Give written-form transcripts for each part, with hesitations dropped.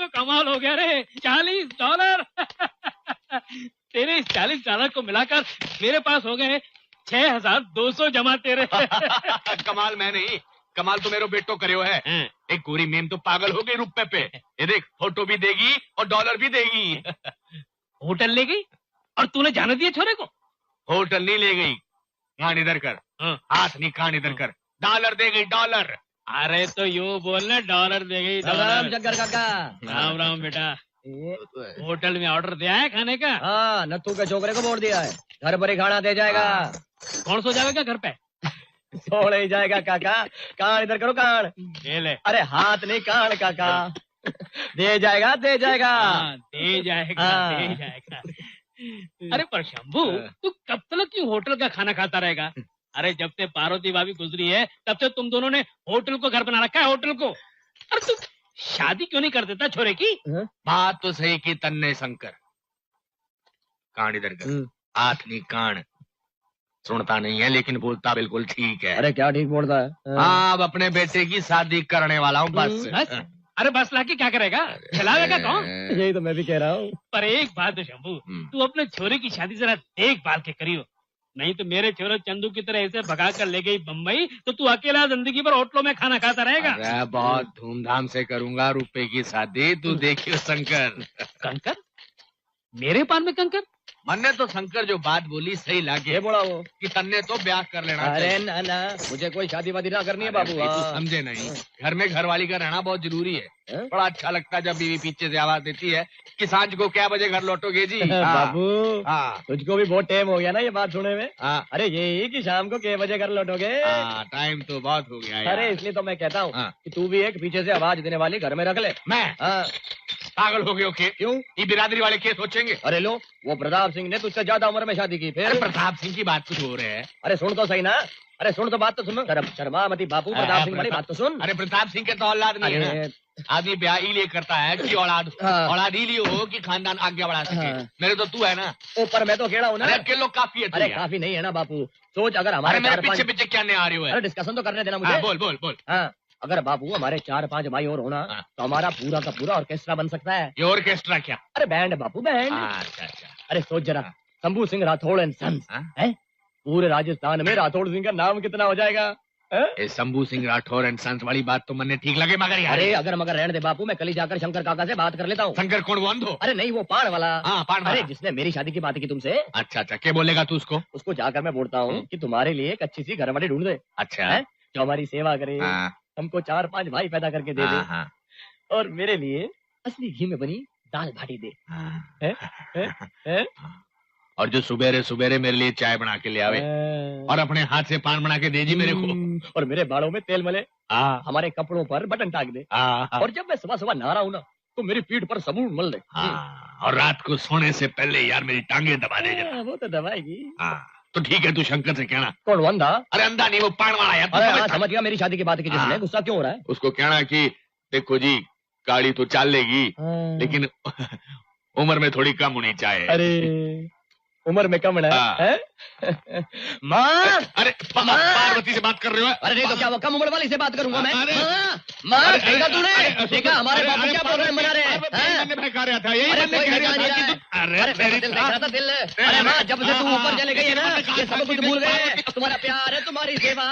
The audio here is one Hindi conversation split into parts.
तो कमाल हो गया रे, $40। तेरे इस $40 को मिलाकर मेरे पास हो गए 6200 जमा तेरे। कमाल मैं नहीं, कमाल तो मेरे बेटो करियो है। एक गोरी मेम तो पागल हो गई रुपए पे। ये देख, फोटो भी देगी और डॉलर भी देगी। होटल ले गई और तूने जाने दिया छोरे को? होटल नहीं ले गई, कान इधर कर। हाथ नहीं, कान इधर कर। डॉलर दे गई, डॉलर। अरे तो यूं बोलना, डॉलर दे गई। राम शंकर काका। राम राम बेटा। होटल में ऑर्डर दिया है खाने का? हाँ, नत्थू के छोकरे को बोल दिया है, घर पर ही खाना दे जाएगा। कौन सो जाएगा घर पे? सो नहीं जाएगा काका। कान इधर करो, कान। ये ले। अरे हाथ नहीं, कान काका। दे जाएगा, दे जाएगा। दे जाएगा, दे जाएगा। अरे पर शंभू, तू कब तक क्यों होटल का खाना खाता रहेगा? अरे जब से पार्वती भाभी गुजरी है तब से तुम दोनों ने होटल को घर बना रखा है, होटल को। अरे तू शादी क्यों नहीं कर देता छोरे की? बात तो सही की तन्ने शंकर। कान इधर कर, हाथ नहीं, कान। सुनता नहीं है लेकिन बोलता बिल्कुल ठीक है। अरे क्या ठीक बोलता है? हाँ, अब अपने बेटे की शादी करने वाला हूँ बस। अरे बस लाके क्या करेगा? खिलाएगा कौन? यही तो मैं भी कह रहा हूँ। पर एक बात है शंभू, तू अपने छोरे की शादी जरा देखभाल के करियो, नहीं तो मेरे छोरे चंदू की तरह ऐसे भगा कर ले गई बम्बई तो तू अकेला जिंदगी भर होटलों में खाना खाता रहेगा। अरे बहुत धूमधाम से करूंगा रुपए की शादी, तू देखियो शंकर। कंकर? मेरे पान में कंकर? मन्ने तो शंकर जो बात बोली सही लगे बोला वो कि तन्ने तो ब्याह कर लेना। अरे ना ना, मुझे कोई शादी वादी ना करनी है बाबू। तू समझे नहीं, घर में घरवाली का रहना बहुत जरूरी है। बड़ा अच्छा लगता है जब बीवी पीछे से आवाज देती है कि सांझ को क्या बजे घर लौटोगे जी। बाबू तुझको भी बहुत टाइम हो गया ना ये बात सुने में। अरे यही कि शाम को क्या बजे घर लौटोगे? टाइम तो बहुत हो गया। अरे इसलिए तो मैं कहता हूँ कि तू भी एक पीछे से आवाज देने वाली घर में रख ले। मैं पागल हो गए? ओके, क्यों? ये बिरादरी वाले क्या सोचेंगे? अरे लो, वो प्रताप सिंह ने तुझसे ज्यादा उम्र में शादी की। फिर प्रताप सिंह की बात कुछ हो रहे है। अरे सुन तो सही ना। अरे सुन तो बात तो सुन। शर्मा मती बापू, प्रताप सिंह वाली बात तो सुन। अरे प्रताप सिंह के तो औलाद नहीं है। आदमी ब्याह इसलिए करता है कि औलाद इसलिए हो कि खानदान आगे बढ़ा सके। मेरे तो तू है ना। ऊपर मैं तो खेड़ा हूँ ना। अरे लोग काफी है। अरे काफी नहीं है ना बापू। सोच अगर हमारे पीछे पीछे क्या नहीं आ रही हो? अरे डिस्कशन तो करने देना मुझे। बोल बोल बोल। हाँ, अगर बाबू हमारे 4-5 भाई और होना तो हमारा पूरा का पूरा ऑर्केस्ट्रा बन सकता है। ये ऑर्केस्ट्रा क्या? अरे बैंड बापू, बैंड। अच्छा। अरे सोच जरा, शंभू सिंह राठौड़ एंड सन्स है, पूरे राजस्थान में राठौड़ सिंह का नाम कितना हो जाएगा? शंभू सिंह राठौर एंड सन्स वाली बात तो मैंने ठीक लगे मगर यार। अरे अगर मगर रहने दे बापू, मैं कल ही जाकर शंकर काका से बात कर लेता हूँ। शंकर कौन? वो अंधो? अरे नहीं, वो पान वाला। पान वाला। अरे जिसने मेरी शादी की बात की तुमसे। अच्छा, क्या बोलेगा तू उसको? उसको जाकर मैं बोलता हूँ कि तुम्हारे लिए एक अच्छी सी घरवाली ढूंढ दे। अच्छा, जो हमारी सेवा करे, हमको 4-5 भाई पैदा करके दे दे, और मेरे लिए असली घी में बनी दाल भाटी दे। और जो सुबेरे सुबेरे मेरे लिए चाय बना के ले आवे और अपने हाथ से पान बना के दे जी मेरे को। और मेरे बालों में तेल मले, हमारे कपड़ों पर बटन टाक दे, और जब मैं सुबह सुबह नहा रहा हूँ ना तो मेरी पीठ पर साबुन मल दे। और रात को सोने से पहले यार मेरी टांगे दबा दे जरा। वो तो दबाएगी। तो ठीक है, तू शंकर से कहना। कौन? वो अंधा? अरे अंधा नहीं, वो पान वाला यार। समझ गया, मेरी शादी की बात की जिसने। गुस्सा क्यों हो रहा है? उसको कहना कि देखो जी, गाड़ी तो चाल लेगी लेकिन उम्र में थोड़ी कम होनी चाहिए। अरे उम्र में कम है? माँ! अरे पार्वती से बात कर रहे हो? अरे नहीं तो क्या, वो कम उम्र वाली से बात करूंगा मैं? माँ, देखा तूने? देखा हमारे बाबू क्या प्रोग्राम बना रहे हैं? मैंने बहका रहा था। अरे माँ, जब से तू ऊपर चले गई है ना, ये सब कुछ भूल गए। तुम्हारा प्यार है, तुम्हारी सेवा।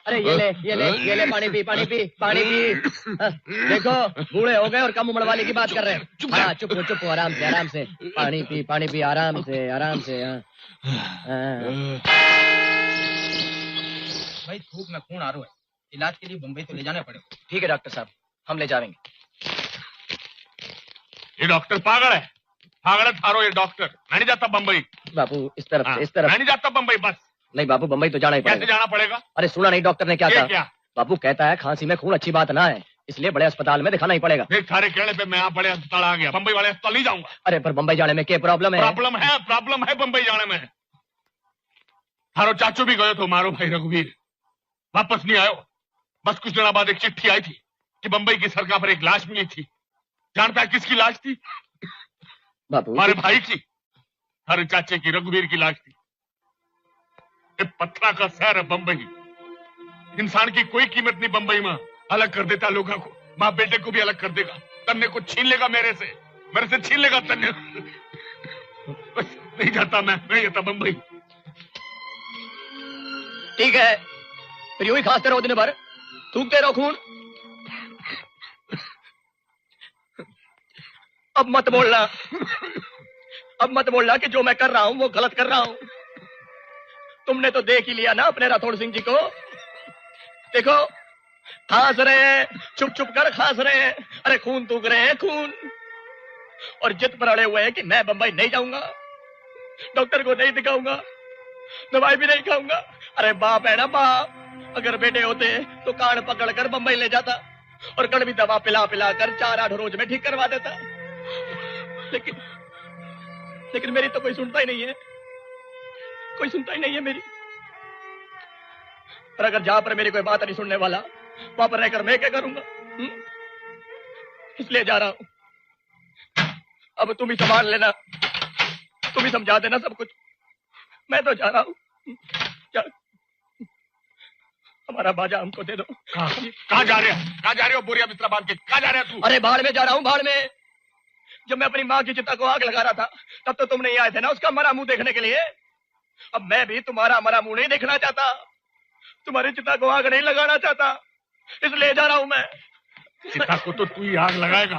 अरे ये ले पानी पी। देखो बूढ़े हो गए और कम उम्र वाले की बात कर रहे हैं। हाँ, चुप आराम से पानी पी आराम से। भाई धूप में खून आ रहा है, इलाज के लिए बम्बई तो ले जाना पड़ेगा। ठीक है डॉक्टर साहब, हम ले जाएंगे। ये डॉक्टर पागल है थारो। ये डॉक्टर मैं नहीं जाता बम्बई। बाबू इस तरफ मैं नहीं जाता बम्बई। बस नहीं बाबू, बम्बई तो जाना ही पड़ेगा। कैसे जाना पड़ेगा? अरे सुना नहीं डॉक्टर ने क्या कहा? क्या? बाबू कहता है खांसी में खून अच्छी बात ना है, इसलिए बड़े अस्पताल में दिखाना ही पड़ेगा। देख, सारे कहने पे मैं यहाँ बड़े अस्पताल आ गया, बम्बई वाले अस्पताल नहीं जाऊंगा। अरे पर बम्बई जाने में क्या प्रॉब्लम है? प्रॉब्लम है बम्बई जाने में। थारो चाचू भी गए तो मारो भाई रघुवीर, वापस नहीं आयो। बस कुछ दिनों बाद एक चिट्ठी आई थी कि बम्बई की सड़क पर एक लाश मिली थी। जानता है किसकी लाश थी? बाबू हमारे भाई की, हमारे चाचे की, रघुवीर की लाश थी। पत्थरा का शहर है बम्बई, इंसान की कोई कीमत नहीं बम्बई में, अलग कर देता लोगों को। माँ बेटे को भी अलग कर देगा, तन्ने को छीन लेगा मेरे से छीन लेगा तन्ने। बस नहीं जाता, मैं नहीं जाता बम्बई। ठीक है, फिर यूं ही खांसते रहो दिन भर, थूकते रहो खून। अब मत बोलना कि जो मैं कर रहा हूं वो गलत कर रहा हूं। तुमने तो देख ही लिया ना अपने राठौड़ सिंह जी को। देखो खांस रहे हैं, चुप चुप कर खांस रहे हैं। अरे खून थूक रहे हैं, खून। और जिद पर अड़े हुए हैं कि मैं बंबई नहीं जाऊंगा, डॉक्टर को नहीं दिखाऊंगा, दवाई भी नहीं खाऊंगा। अरे बाप है ना बाप, अगर बेटे होते तो कान पकड़ कर बंबई ले जाता और कड़वी दवा पिला पिला कर 4-8 रोज में ठीक करवा देता। लेकिन मेरी तो कोई सुनता ही नहीं है, कोई सुनता ही नहीं है मेरी। और अगर जहां पर मेरी कोई बात नहीं सुनने वाला, वहां पर रहकर मैं क्या करूंगा? इसलिए जा रहा हूं। अब तुम ही संभाल लेना, तुम ही समझा देना सब कुछ। मैं तो जा रहा हूं। हमारा बाजा हमको दे दो। कहाँ जा रहे हो बोरिया बिस्तरा बांध के? कहाँ जा रहे हो तू? अरे बाढ़ में जा रहा हूँ, बाढ़ में। जब मैं अपनी माँ की चिता को आग लगा रहा था तब तो तुम नहीं आए थे ना उसका मरा मुंह देखने के लिए। अब मैं भी तुम्हारा मरा मुंह नहीं देखना चाहता, तुम्हारी चिता को आग नहीं लगाना चाहता, इसलिए जा रहा हूं मैं। चिता को तो तू ही आग लगाएगा,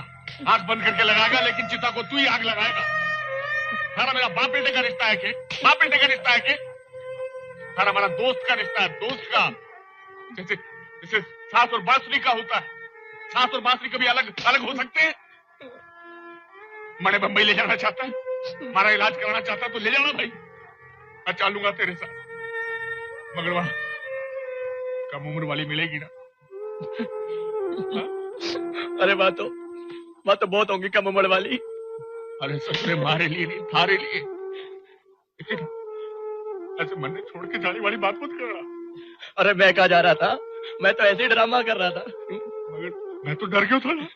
आग बंद करके लगाएगा, लेकिन चिता को तू ही आग लगाएगा। सारा मेरा बाप बेटे का रिश्ता है के? बाप बेटे का रिश्ता है के? सारा हमारा दोस्त का रिश्ता है, दोस्त का। जैसे सास और बांसुरी का होता है, सास और बांसुरी कभी अलग अलग हो सकते हैं? मैंने बंबई ले जाना चाहता है, हमारा इलाज कराना चाहता है तो ले जाना भाई, मैं चलूंगा तेरे साथ। मगर वहां कम उम्र वाली मिलेगी ना? अरे बात तो बहुत होंगी कम उम्र वाली। अरे ससुरे मारे लिए नहीं, थारे लिए। लेकिन ऐसे मन में छोड़ के जाने वाली बात मत कर रहा। अरे मैं कहाँ जा रहा था, मैं तो ऐसे ही ड्रामा कर रहा था। मगर मैं तो डर गया था ना,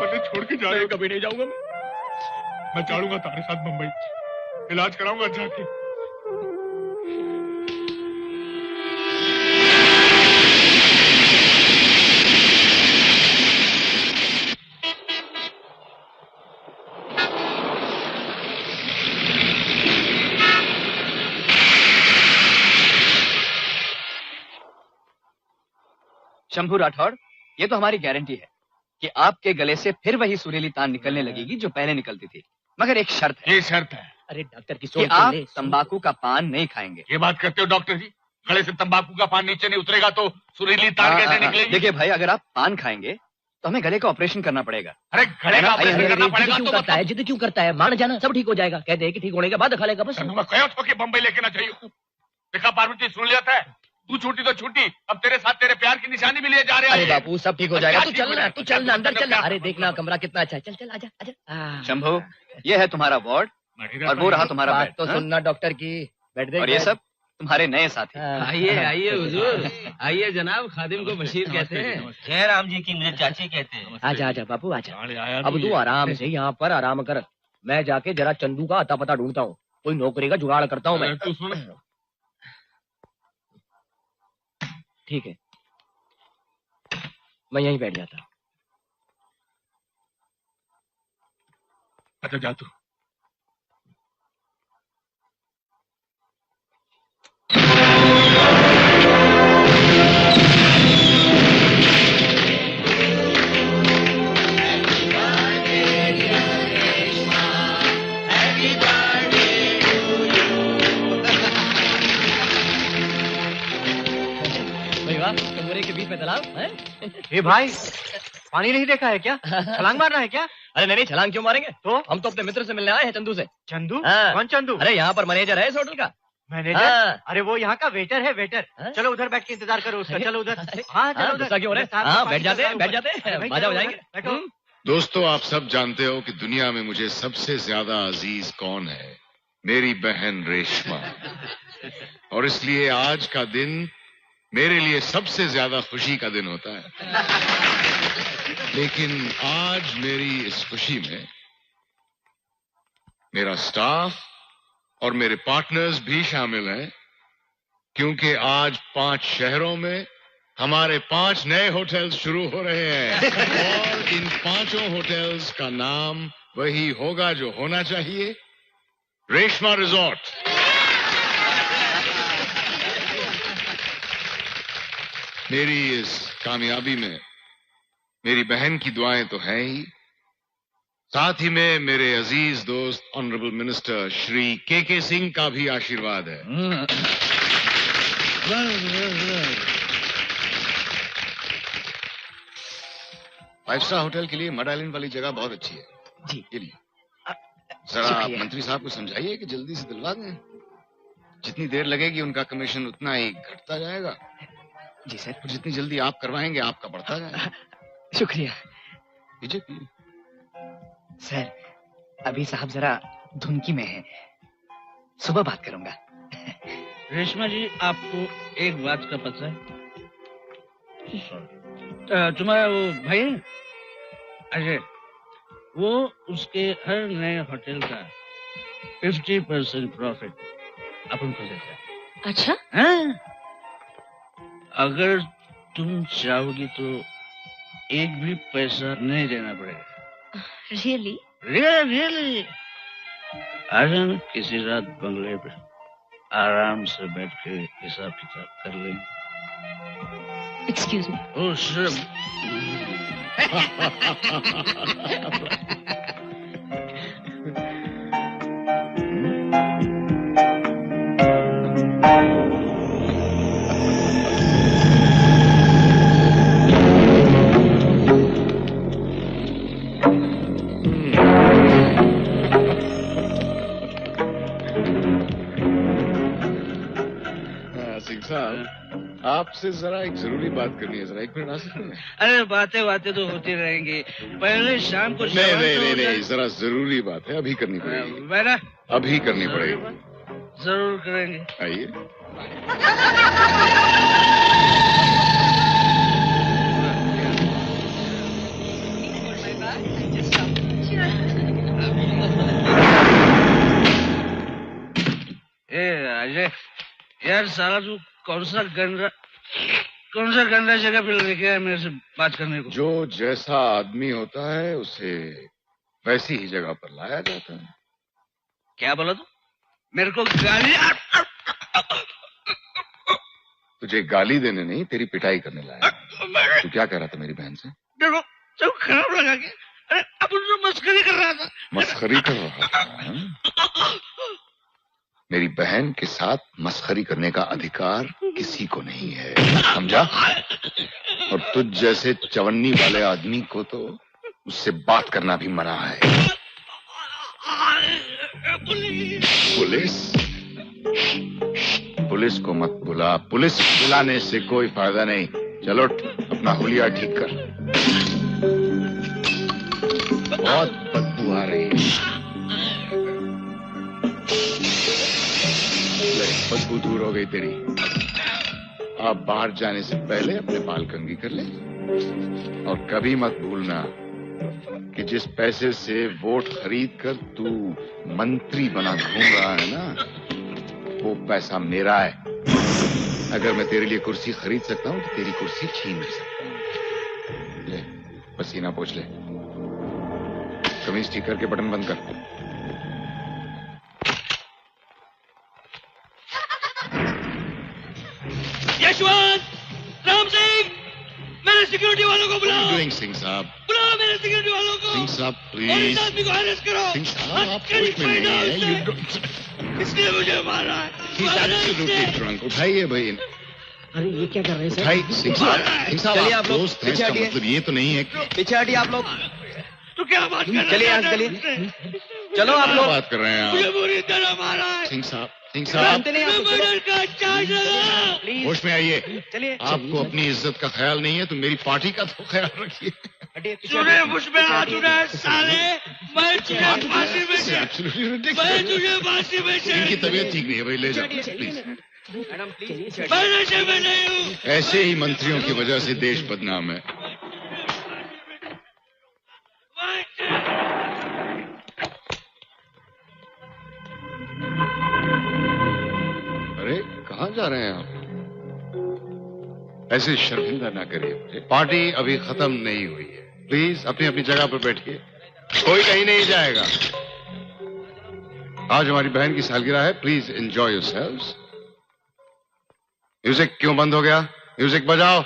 मैंने छोड़ के जा रहे। कभी नहीं जाऊंगा मैं चलूंगा तुम्हारे साथ बंबई, इलाज कराऊंगा जाके। शंभू राठौड़, ये तो हमारी गारंटी है कि आपके गले से फिर वही सुरीली तान निकलने लगेगी जो पहले निकलती थी। मगर एक शर्त है। ये शर्त है? अरे डॉक्टर की सोच, आप तंबाकू का पान नहीं खाएंगे। ये बात करते हो डॉक्टर जी? गले से तंबाकू का पान नीचे नहीं उतरेगा तो सुरीली तान कैसे निकलेगी? देखिए भाई, अगर आप पान खाएंगे तो हमें गले का ऑपरेशन करना पड़ेगा। अरे गले का ऑपरेशन करना पड़ेगा तो करता है, जिद क्यों करता है? मान जाना, सब ठीक हो जाएगा। कहते हैं कि ठीक होने के बाद खा लेगा बस। बंबई लेके ना चाहिए। देखा पार्वती, सुन लेता है, तू छूटी तो छूटी, अब तेरे साथ तेरे प्यार की निशानी भी ले जा रहे हैं। अरे बापू सब ठीक हो जाएगा, तू चलना अंदर चलना। अरे देखना कमरा कितना अच्छा है, चल चल आजा आजा। शंभू, ये है तुम्हारा वार्ड और वो रहा तुम्हारा बेड। तो सुनना डॉक्टर की, बैठ दे। और ये सब तुम्हारे नए साथी। आइए आइए हुजूर, आइए जनाब, खादिम को बशीर कहते हैं। जय राम जी की मुझे चाची कहते हैं। आजा आजा बापू आजा। अब तू आराम से यहाँ पर आराम कर, मैं जाके जरा चंदू का अता पता ढूंढता हूँ, कोई नौकरी का जुगाड़ करता हूँ मैं। ठीक है, मैं यहीं बैठ जाता। अच्छा जा तू। कमरे के बीच में तालाब है। ए भाई, पानी नहीं देखा है क्या? छलांग मारना है क्या? अरे नहीं, छलांग क्यों मारेंगे? तो हम तो अपने मित्र से मिलने आए हैं, चंदू से। चंदू? हाँ। कौन चंदू? अरे यहाँ पर मैनेजर है इस होटल का। मैनेजर? हाँ। अरे वो यहाँ का वेटर है, वेटर। हाँ? चलो उधर बैठ के इंतजार करो उसका, चलो उधर। हाँ चलो उधर। गुस्सा क्यों हो रहे? हाँ बैठ जाते हैं, बैठ जाते हैं, मजा हो जाएंगे। दोस्तों, आप सब जानते हो कि दुनिया में मुझे सबसे ज्यादा अजीज कौन है? मेरी बहन रेशमा। और इसलिए आज का दिन मेरे लिए सबसे ज्यादा खुशी का दिन होता है। लेकिन आज मेरी इस खुशी में मेरा स्टाफ और मेरे पार्टनर्स भी शामिल हैं, क्योंकि आज 5 शहरों में हमारे 5 नए होटल्स शुरू हो रहे हैं और इन 5 होटल्स का नाम वही होगा जो होना चाहिए, रेशमा रिजॉर्ट। मेरी इस कामयाबी में मेरी बहन की दुआएं तो हैं ही, साथ ही में मेरे अजीज दोस्त ऑनरेबल मिनिस्टर श्री के सिंह का भी आशीर्वाद है। 5 स्टार होटल के लिए मड आइलैंड वाली जगह बहुत अच्छी है। जी। ये लिए जरा आप मंत्री साहब को समझाइए कि जल्दी से दिलवा दें। जितनी देर लगेगी उनका कमीशन उतना ही घटता जाएगा। जी सर। और जितनी जल्दी आप करवाएंगे आपका बढ़ता जाएगा। शुक्रिया कीजिए। सर। अभी साहब जरा धुनकी में है, सुबह बात करूंगा। रेशमा जी, आपको एक बात का पता है? तुम्हारा वो भाई है अजय, वो उसके हर नए होटल का 50% प्रॉफिट अपन को देता है। अच्छा? हाँ? अगर तुम चाहोगी तो एक भी पैसा नहीं देना पड़ेगा। रियली? रियली। आ जाना किसी रात बंगले पे, आराम से बैठ के हिसाब किताब कर लेंगे। Excuse me. Oh sure. Singh साहब, आपसे जरा एक जरूरी बात करनी है, जरा 1 मिनट आ सकते हैं? अरे बातें तो होती रहेंगी, पहले शाम को नहीं, जरा जरूरी बात है, अभी करनी पड़ेगी। मेरा अभी करनी पड़ेगी। जरूर करेंगे। आइए। अजय यार, साला तू कौन सा गंदा जगह पे लेके आया मेरे से बात करने को? जो जैसा आदमी होता है उसे वैसी ही जगह पर लाया जाता है। क्या बोला तू? मेरे को गाली? तुझे गाली देने नहीं, तेरी पिटाई करने लाया। तू क्या कह रहा था मेरी बहन से? देखो तो खराब लगा के। अरे अपन तो मस्करी कर रहा था। मस्खरी कर रहा था? मेरी बहन के साथ मस्खरी करने का अधिकार किसी को नहीं है, समझा? और तुझ जैसे चवन्नी वाले आदमी को तो उससे बात करना भी मना है। पुलिस को मत बुला, पुलिस बुलाने से कोई फायदा नहीं। चलो अपना हुलिया ठीक कर। बहुत बदबू आ रही है। बदबू दूर हो गई तेरी। आप बाहर जाने से पहले अपने बाल कंघी कर ले। और कभी मत भूलना कि जिस पैसे से वोट खरीद कर तू मंत्री बना घूम रहा है ना, वो पैसा मेरा है। अगर मैं तेरे लिए कुर्सी खरीद सकता हूं तो तेरी कुर्सी छीन भी सकता हूं। ले पसीना पोंछ ले। कमीज ठीक करके बटन बंद कर। यशवंत, राम सिंह, मेरे सिक्योरिटी वालों को बुलाओ। डूइंग सिंह साहब, बुलाओ मेरे सिक्योरिटी वालों को। सिंह साहब और इस प्लीज। आदमी को अरेस्ट करो। सिंह साहब आप होश में नहीं है। You don't- इसने मुझे मारा है। He's absolutely drunk। उठाइए भाई। अरे ये क्या कर रहे हैं सर? उठाइए सिंह साहब चलिए आप आप लोग दोस्त हैं, पीछे इसका हटिए। मतलब ये तो नहीं है कि पीछे हटिए आप लोग। तो क्या बात कर रहे हैं? चलिए आज चलिए। चलो आप क्या लोग। बात कर रहे हैं मुझे आप? बुरी तरह मारा है। सिंह साहब जानते नहीं आप लोग। मर्डर का चार्ज लगा। प्लीज होश में आइए। चलिए। आपको अपनी इज्जत का ख्याल नहीं है तो मेरी पार्टी का तो ख्याल रखिए। हटिए, पीछे तूने हटिए। मुझ में हाथ उठाया साले। मैं तुझे फांसी में से- Absolutely ridiculous। मैं तुझे फांसी में से- इनकी तबीयत ठीक नहीं है भाई, ले जाओ प्लीज। Madam please. मैं नशे में नहीं हूँ। ऐसे ही मंत्रियों की वजह से देश बदनाम है। अरे कहाँ जा रहे हैं आप? ऐसे शर्मिंदा ना करिए मुझे। पार्टी अभी खत्म नहीं हुई है। प्लीज अपनी अपनी जगह पर बैठिए, कोई कहीं नहीं जाएगा। आज हमारी बहन की सालगिरह है, प्लीज एंजॉय योरसेल्व्स। म्यूजिक क्यों बंद हो गया? म्यूजिक बजाओ।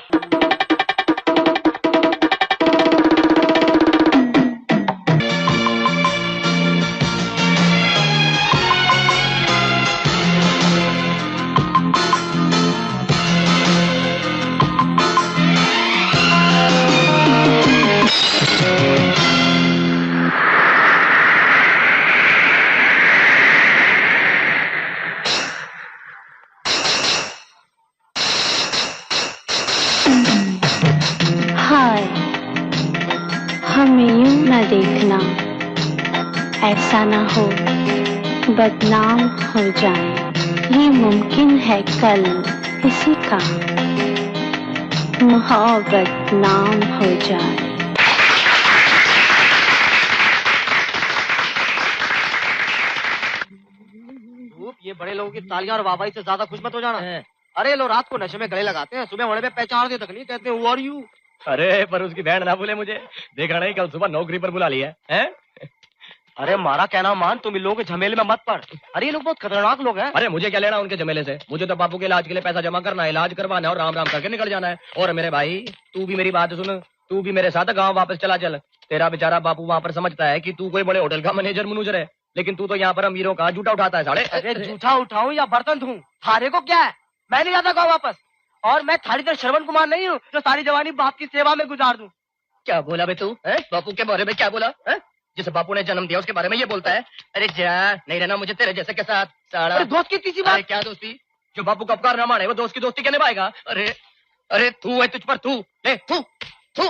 हमें यूं न देखना, ऐसा न हो बदनाम हो जाए। ये मुमकिन है कल किसी का मोहब्बत नाम हो जाए। ये बड़े लोगों की तालियां और वाहवाही से ज्यादा खुश मत हो जाना। अरे ये लोग रात को नशे में गले लगाते हैं, सुबह होने पे पहचानते तक नहीं, कहते हैं हु आर यू। अरे पर उसकी बहन ना भूले मुझे, देखा नहीं कल सुबह नौकरी पर बुला लिया है। अरे मारा कहना मान, तुम इन लोगों के झमेले में मत पड़। अरे ये लोग बहुत खतरनाक लोग हैं। अरे मुझे क्या लेना उनके झमेले से, मुझे तो बापू के इलाज के लिए पैसा जमा करना है, इलाज करवाना है और राम राम करके निकल जाना है। और मेरे भाई तू भी मेरी बात सुन, तू भी मेरे साथ गाँव वापस चला चल। तेरा बेचारा बापू वहाँ पर समझता है कि तू कोई बड़े होटल का मैनेजर मुनुजर है, लेकिन तू तो यहाँ पर अमीरों का जूठा उठाता है। साढ़े अरे जूठा उठाऊं या बर्तन धूं, थारे को क्या है? मैं नहीं जाता गाँव वापस, और मैं थारी तरह श्रवण कुमार नहीं हूँ जो सारी जवानी बाप की सेवा में गुजार दूं। क्या बोला बे तू? बापू के बारे में क्या बोला? जिसे बापू ने जन्म दिया उसके बारे में ये बोलता है? अरे जा, नहीं रहना मुझे तेरे जैसे के साथ। साड़ा दोस्त की तीसरी बात। क्या दोस्ती? जो बापू का उपकार न माने वो दोस्त की दोस्ती क्या निभाएगा? अरे अरे तू है, तुझ पर तू ले तू तू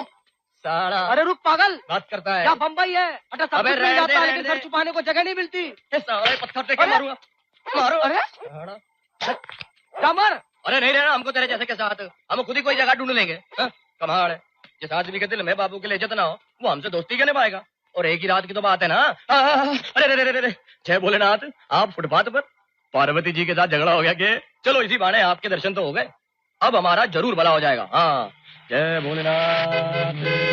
साड़ा। अरे रुक पागल, बात करता है क्या? बम्बई है, अरे सब कुछ मिल जाता है लेकिन सर छुपाने को जगह नहीं मिलती। सारे पत्थर टेके मारूंगा, मारो। अरे क्या मार? अरे नहीं रहना हमको तेरे जैसे के साथ, हम खुद ही कोई जगह ढूंढ लेंगे। कमाल है, जिस आदमी के दिल में बाबू के लिए इज्जत ना हो वो हमसे दोस्ती क्या निभाएगा? और एक ही रात की तो बात है ना। अरे रे रे रे, जय भोलेनाथ, आप फुटपाथ पर पार्वती जी के साथ झगड़ा हो गया कि? चलो इसी बहाने आपके दर्शन तो हो गए, अब हमारा जरूर भला हो जाएगा। हाँ जय भोलेनाथ।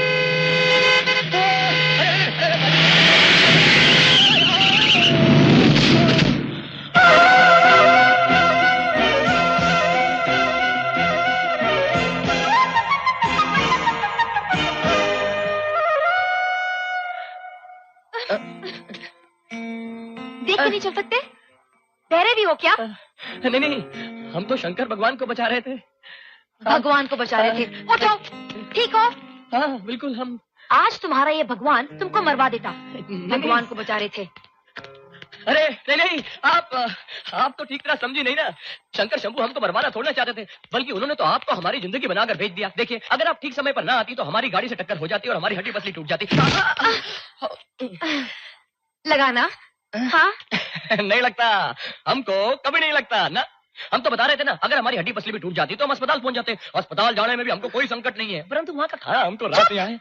देख के नहीं चल सकते? बहरे भी हो क्या? नहीं नहीं, हम तो शंकर भगवान को बचा रहे थे। भगवान को बचा रहे थे? उठो, ठीक हो? हाँ बिल्कुल। हम आज तुम्हारा ये भगवान तुमको मरवा देता। भगवान को बचा रहे थे। अरे नहीं नहीं, आप तो ठीक तरह समझी नहीं ना। शंकर शंभू हमको मरवाना थोड़ा चाहते थे, बल्कि उन्होंने तो आपको हमारी जिंदगी बनाकर भेज दिया। देखिए अगर आप ठीक समय पर ना आती तो हमारी गाड़ी से टक्कर हो जाती और हमारी हड्डी पसली टूट जाती। लगाना? हाँ नहीं लगता, हमको कभी नहीं लगता ना। हम तो बता रहे थे ना, अगर हमारी हड्डी पसली भी टूट जाती तो हम अस्पताल पहुंच जाते। अस्पताल जाने में भी हमको कोई संकट नहीं है, परंतु वहाँ का खाना हम तो रात में आए।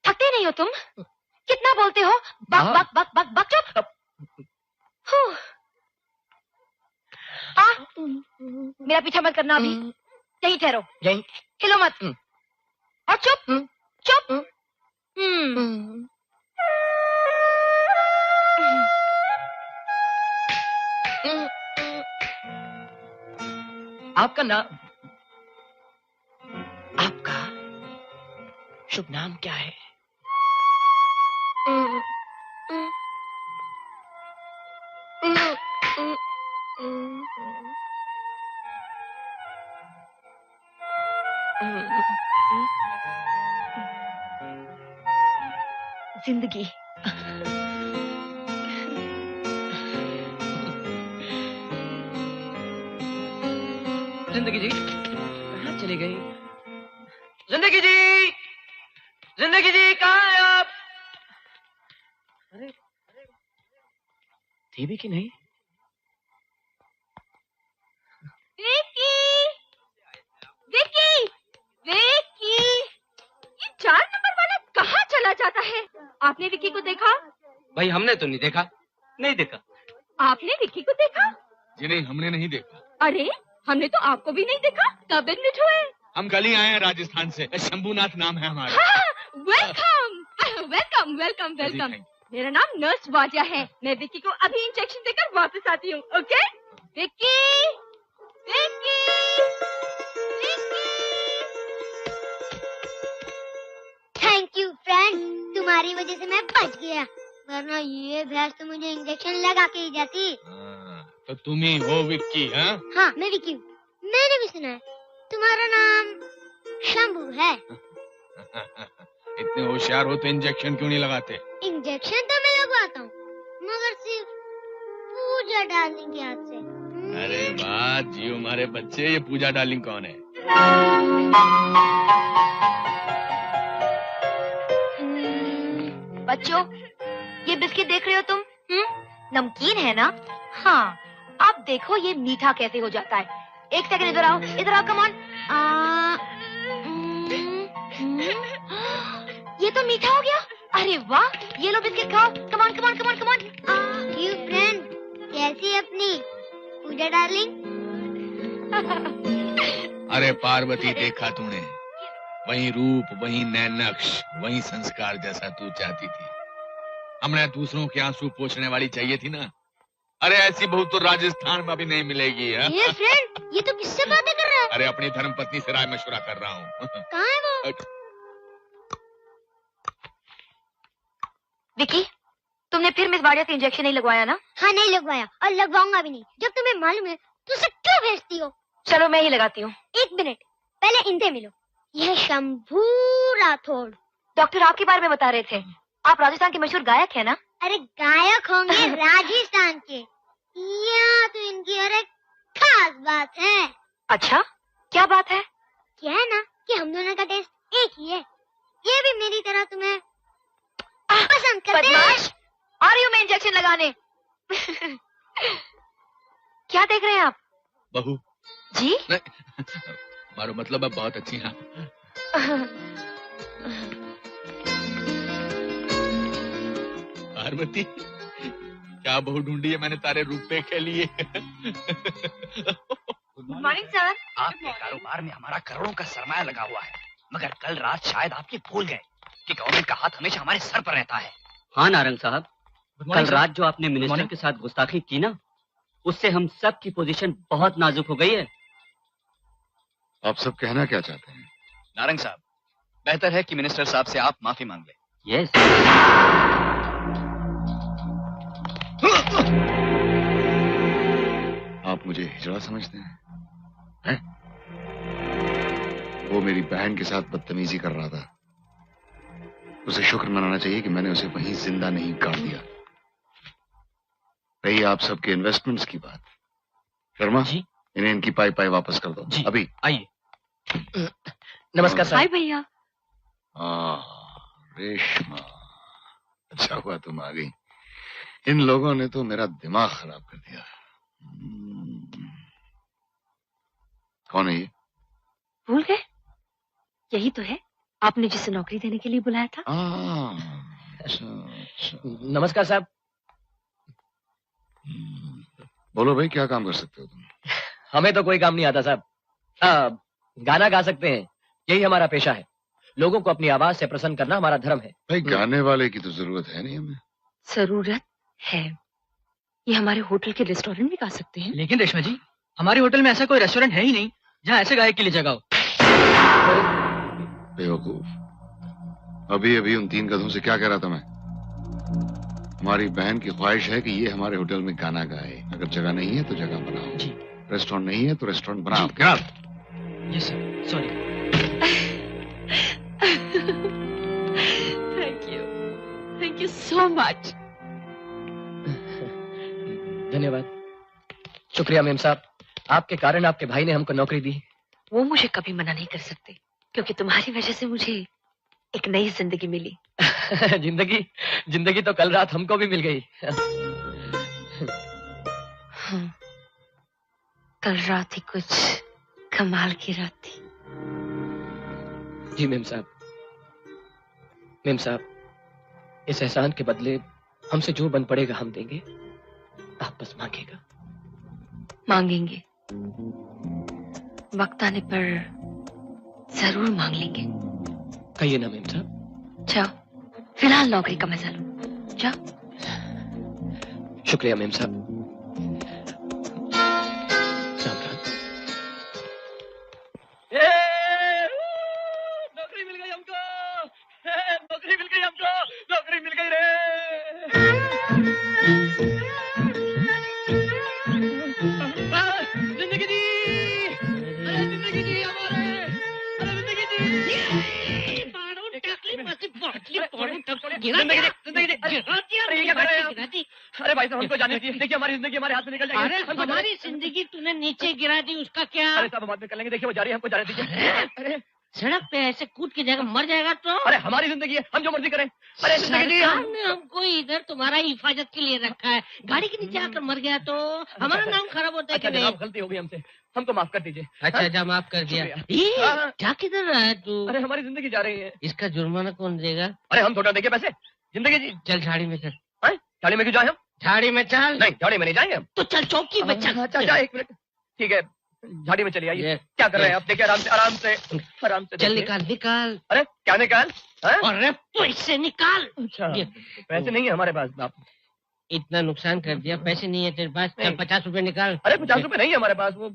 थकते नहीं हो तुम? कितना बोलते हो? बक बक बक बक बक। चुप। मेरा पीछा मत करना, अभी यहीं ठहरो, यहीं हिलो मत। और चुप चुप। आपका नाम, आपका शुभ नाम क्या है? जिंदगी। जिंदगी जी कहाँ चली गई? जिंदगी जी, जिंदगी जी कहाँ है आप? अरे थी भी कि नहीं? विकी, विकी, विकी, ये 4 नंबर वाला कहाँ चला जाता है? आपने विकी को देखा? भाई हमने तो नहीं देखा। नहीं देखा। आपने विकी को देखा? जी नहीं, हमने नहीं देखा। अरे हमने तो आपको भी नहीं देखा। कब एडमिट हुए? हम कल ही आए हैं राजस्थान से, शंभूनाथ नाम है हमारा। Welcome welcome welcome welcome. मेरा नाम नर्स वाजा है। मैं विक्की को अभी इंजेक्शन देकर वापस आती हूँ। Okay Vicky, Vicky, Vicky. Thank you friend, तुम्हारी वजह से मैं बच गया, वरना ये भैंस तो मुझे इंजेक्शन लगा के ही जाती। तो तुम ही हो विक्की? हाँ मैं विक्की हूँ। मैंने भी सुना है तुम्हारा नाम शंभू है। इतने होशियार हो तो इंजेक्शन क्यों नहीं लगाते? इंजेक्शन तो मैं लगवाता हूँ, मगर सिर्फ पूजा डार्लिंग के हाथ से। अरे वाह जियो हमारे बच्चे। ये पूजा डार्लिंग कौन है? बच्चों, ये बिस्किट देख रहे हो तुम? नमकीन है ना? हाँ, अब देखो ये मीठा कैसे हो जाता है। एक सेकंड इधर आओ, इधर आओ, कम ऑन। ये तो मीठा हो गया। अरे वाह, ये लो बिस्किट खाओ। Come on come on come on come on. You friend, कैसी अपनी पूजा डार्लिंग? अरे पार्वती, देखा तूने? वही रूप, वही नैनक्श, वही संस्कार जैसा तू चाहती थी। हमने दूसरों के आंसू पोंछने वाली चाहिए थी ना। अरे ऐसी बहू तो राजस्थान में अभी नहीं मिलेगी। ये फ्रेंड, ये तो किससे बातें कर रहा है? अरे अपनी धर्मपत्नी से राय मशवरा कर रहा हूँ। कहाँ है वो? विकी, तुमने फिर मिस वाडिया से इंजेक्शन नहीं लगवाया ना? हाँ नहीं लगवाया, और लगवाऊंगा भी नहीं। जब तुम्हें मालूम है तो उसे क्यों भेजती हो? चलो मैं ही लगाती हूँ। एक मिनट, पहले इनसे मिलो। यह शंभू राठौड़। डॉक्टर आपके बारे में बता रहे थे। आप राजस्थान के मशहूर गायक है ना? अरे गायक होंगे राजस्थान के, यहाँ तो इनकी और एक खास बात है। अच्छा, क्या बात है? क्या है ना कि हम दोनों का टेस्ट एक ही है। ये भी मेरी तरह तुम्हें पसंद करते हैं। बदमाश, आ रही हूँ मैं इंजेक्शन लगाने। क्या देख रहे हैं आप? बहू जी? मारो मतलब अब बहुत अच्छी है। पार्वती, क्या बहू ढूंढी है मैंने तारे रुपए के लिए। Good morning sir. आपके कारोबार में हमारा करोड़ों का सरमाया लगा हुआ है, मगर कल रात शायद आप ये भूल गए कि गवर्नमेंट का हाथ हमेशा हमारे सर पर रहता है। हाँ नारंग साहब, कल रात जो आपने मिनिस्टर के साथ गुस्ताखी की ना, उससे हम सब की पोजीशन बहुत नाजुक हो गई है। आप सब कहना क्या चाहते हैं? नारंग साहब, बेहतर है कि मिनिस्टर साहब से आप माफी मांग लें। यस। आप मुझे हिजड़ा समझते हैं? वो मेरी बहन के साथ बदतमीजी कर रहा था। उसे शुक्र मनाना चाहिए कि मैंने उसे वहीं जिंदा नहीं काट दिया। रही आप सबके इन्वेस्टमेंट्स की बात, शर्मा जी, इन्हें इनकी पाई पाई वापस कर दो जी। अभी आइए। नमस्कार सर। हाय भैया। रेशमा, अच्छा हुआ तुम आ गई। इन लोगों ने तो मेरा दिमाग खराब कर दिया। कौन है ये? भूल गए? यही तो है, आपने जिसे नौकरी देने के लिए बुलाया था। अच्छा। नमस्कार साहब। बोलो भाई, क्या काम कर सकते हो तुम? हमें तो कोई काम नहीं आता साहब। गाना गा सकते हैं, यही हमारा पेशा है। लोगों को अपनी आवाज से प्रसन्न करना हमारा धर्म है। भाई गाने वाले की तो जरूरत है नहीं हमें। जरूरत है, ये हमारे होटल के रेस्टोरेंट में गा सकते हैं। लेकिन रेशमा जी, हमारे होटल में ऐसा कोई रेस्टोरेंट है ही नहीं जहाँ ऐसे गायक के लिए जगह हो। बेवकूफ, अभी अभी उन 3 गधों से क्या कह रहा था मैं? हमारी बहन की ख्वाहिश है कि ये हमारे होटल में गाना गाए। अगर जगह नहीं है तो जगह बनाओ जी। रेस्टोरेंट नहीं है तो रेस्टोरेंट बनाओ। क्या? Yes sir, sorry. Thank you so much. धन्यवाद, शुक्रिया मेम साहब। आपके कारण आपके भाई ने हमको नौकरी दी। वो मुझे कभी मना नहीं कर सकते, क्योंकि तुम्हारी वजह से मुझे एक नई जिंदगी मिली। जिंदगी तो कल रात हमको भी मिल गई। हाँ, कल रात ही कुछ कमाल की रात थी। जी मेम साहब। मेम साहब, इस एहसान के बदले हमसे जो बन पड़ेगा हम देंगे। आप बस मांगेगा। मांगेंगे, वक्त आने पर जरूर मांग लेंगे। कहिए ना मेम साहब। जाओ, फिलहाल नौकरी का मजा लो। जाओ। शुक्रिया मेम साहब। नौकरी मिल गई हमको, नौकरी मिल गई हमको, नौकरी मिल गई रे। जिंदगी जी, अरे जिंदगी जी हमारे, अरे जिंदगी जी। अरे भाई साहब हमको जाने दीजिए, देखिए हमारी जिंदगी हमारे हाथ से निकल जाएगी। अरे हमारी जिंदगी तूने नीचे गिरा दी, उसका क्या? अरे साहब बाद में कर लेंगे, देखिए वो जा रही है, हमको जाने दीजिए। अरे सड़क पे ऐसे कूद के जाएगा, मर जाएगा तो? अरे हमारी जिंदगी है, हम जो मर्जी करें। अरे जिंदगी जी सरकार ने हमको इधर तुम्हारा हिफाजत के लिए रखा है, गाड़ी के नीचे आकर मर गया तो हमारा नाम खराब होता है कि नहीं? गलती हो गई हमसे, हमको माफ कर दीजिए। अच्छा अच्छा, माफ कर दिया। क्या किधर रहा है तू? अरे हमारी जिंदगी जा रही है। इसका जुर्माना कौन देगा? अरे हम थोड़ा देंगे पैसे। जिंदगी जी चल झाड़ी में चल। झाड़ी में क्यों जाए हम? झाड़ी में चल। नहीं झाड़ी में नहीं जाएंगे हम। तो चल चौकी में चल। अच्छा एक मिनट, ठीक है झाड़ी में चलिए। आइए, क्या कर रहे हैं आप? देखिए आराम से आराम से आराम से चल निकाल निकाल। अरे क्या निकाल? अरे पैसे निकाल। अच्छा पैसे नहीं है हमारे पास। आप इतना नुकसान कर दिया, पैसे नहीं है तेरे पास? चल 50 रुपए निकाल। अरे 50 रुपए नहीं है हमारे पास। वो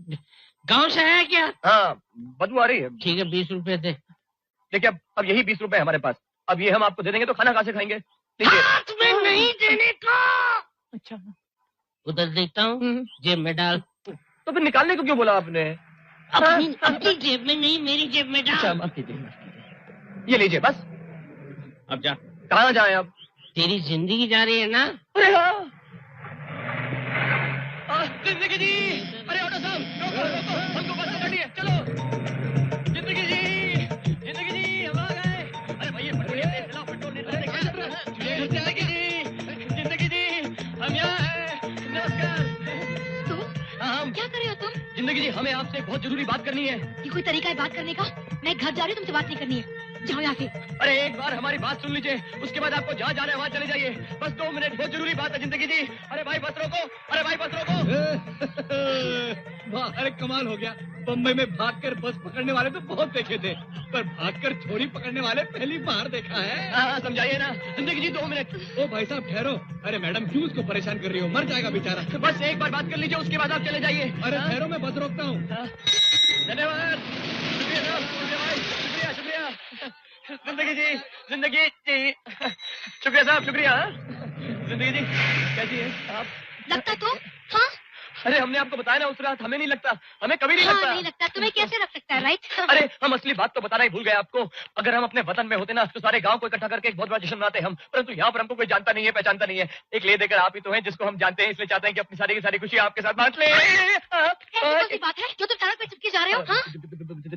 गाँव से है क्या? हाँ बदबू आ रही है। ठीक है 20 रुपए दे। देखिए अब यही 20 रुपए हमारे पास, अब ये हम आपको दे देंगे तो खाना कहाँ से खाएंगे? हाथ में नहीं देने का। अच्छा उधर देखता हूँ, जेब में डाल। तो फिर निकालने को क्यों बोला आपने? अपनी जेब में नहीं, मेरी जेब में डाल। अच्छा माफ कीजिए, ये लीजिए बस। अब जा। कहाँ जाए अब? तेरी जिंदगी जा रही है ना? अरे हाँ जिंदगी जी। अरे ऑटो साहब रोको रोको, हमको बस पकड़नी है, चलो। जिंदगी जी हम आ गए। अरे भैया पेट्रोल ले लो, पेट्रोल ले लो। जिंदगी जी हम यहाँ हैं, नमस्कार। तुम क्या कर रहे हो तुम? जिंदगी जी हमें आपसे बहुत जरूरी बात करनी है। ये कोई तरीका है बात करने का? मैं घर जा रही हूँ, तुमसे बात नहीं करनी है, जाओ यहाँ से। अरे एक बार हमारी बात सुन लीजिए, उसके बाद आपको जहाँ जाना है वहाँ चले जाइए। बस 2 मिनट, बहुत जरूरी बात है जिंदगी जी। अरे भाई बस रोको, अरे भाई बस रोको। अरे कमाल हो गया, बम्बई में भागकर बस पकड़ने वाले तो बहुत देखे थे, पर भागकर छोरी पकड़ने वाले पहली बार देखा है। हाँ समझाइए ना जिंदगी जी। 2 मिनट। ओ भाई साहब ठहरो। अरे मैडम क्यों उसको परेशान कर रही हो, मर जाएगा बेचारा। बस एक बार बात कर लीजिए, उसके बाद आप चले जाइए। अरे ठहरो मैं बस रोकता हूँ। धन्यवाद, शुक्रिया भाई, शुक्रिया शुक्रिया। जिंदगी जी, जिंदगी जी, शुक्रिया साहब शुक्रिया। जिंदगी जी कैसी है आप? लगता तो? हाँ अरे हमने आपको बताया ना उस रात, हमें नहीं लगता, हमें कभी नहीं लगता। नहीं लगता, तुम्हें कैसे रख सकता है? राइट। अरे हम असली बात तो बताना ही भूल गए आपको। अगर हम अपने वतन में होते ना तो सारे गांव को इकट्ठा करके एक बहुत बड़ा जश्न मनाते हम, परंतु यहाँ पर हमको कोई जानता नहीं है, पहचानता नहीं है। एक ले देकर आप ही तो हैं जिसको हम जानते हैं, इसलिए चाहते हैं कि अपनी सारी की सारी खुशी आपके साथ बांट ले। ऐसी बात है जो तुम सड़क पे चिपके जा रहे हो? हाँ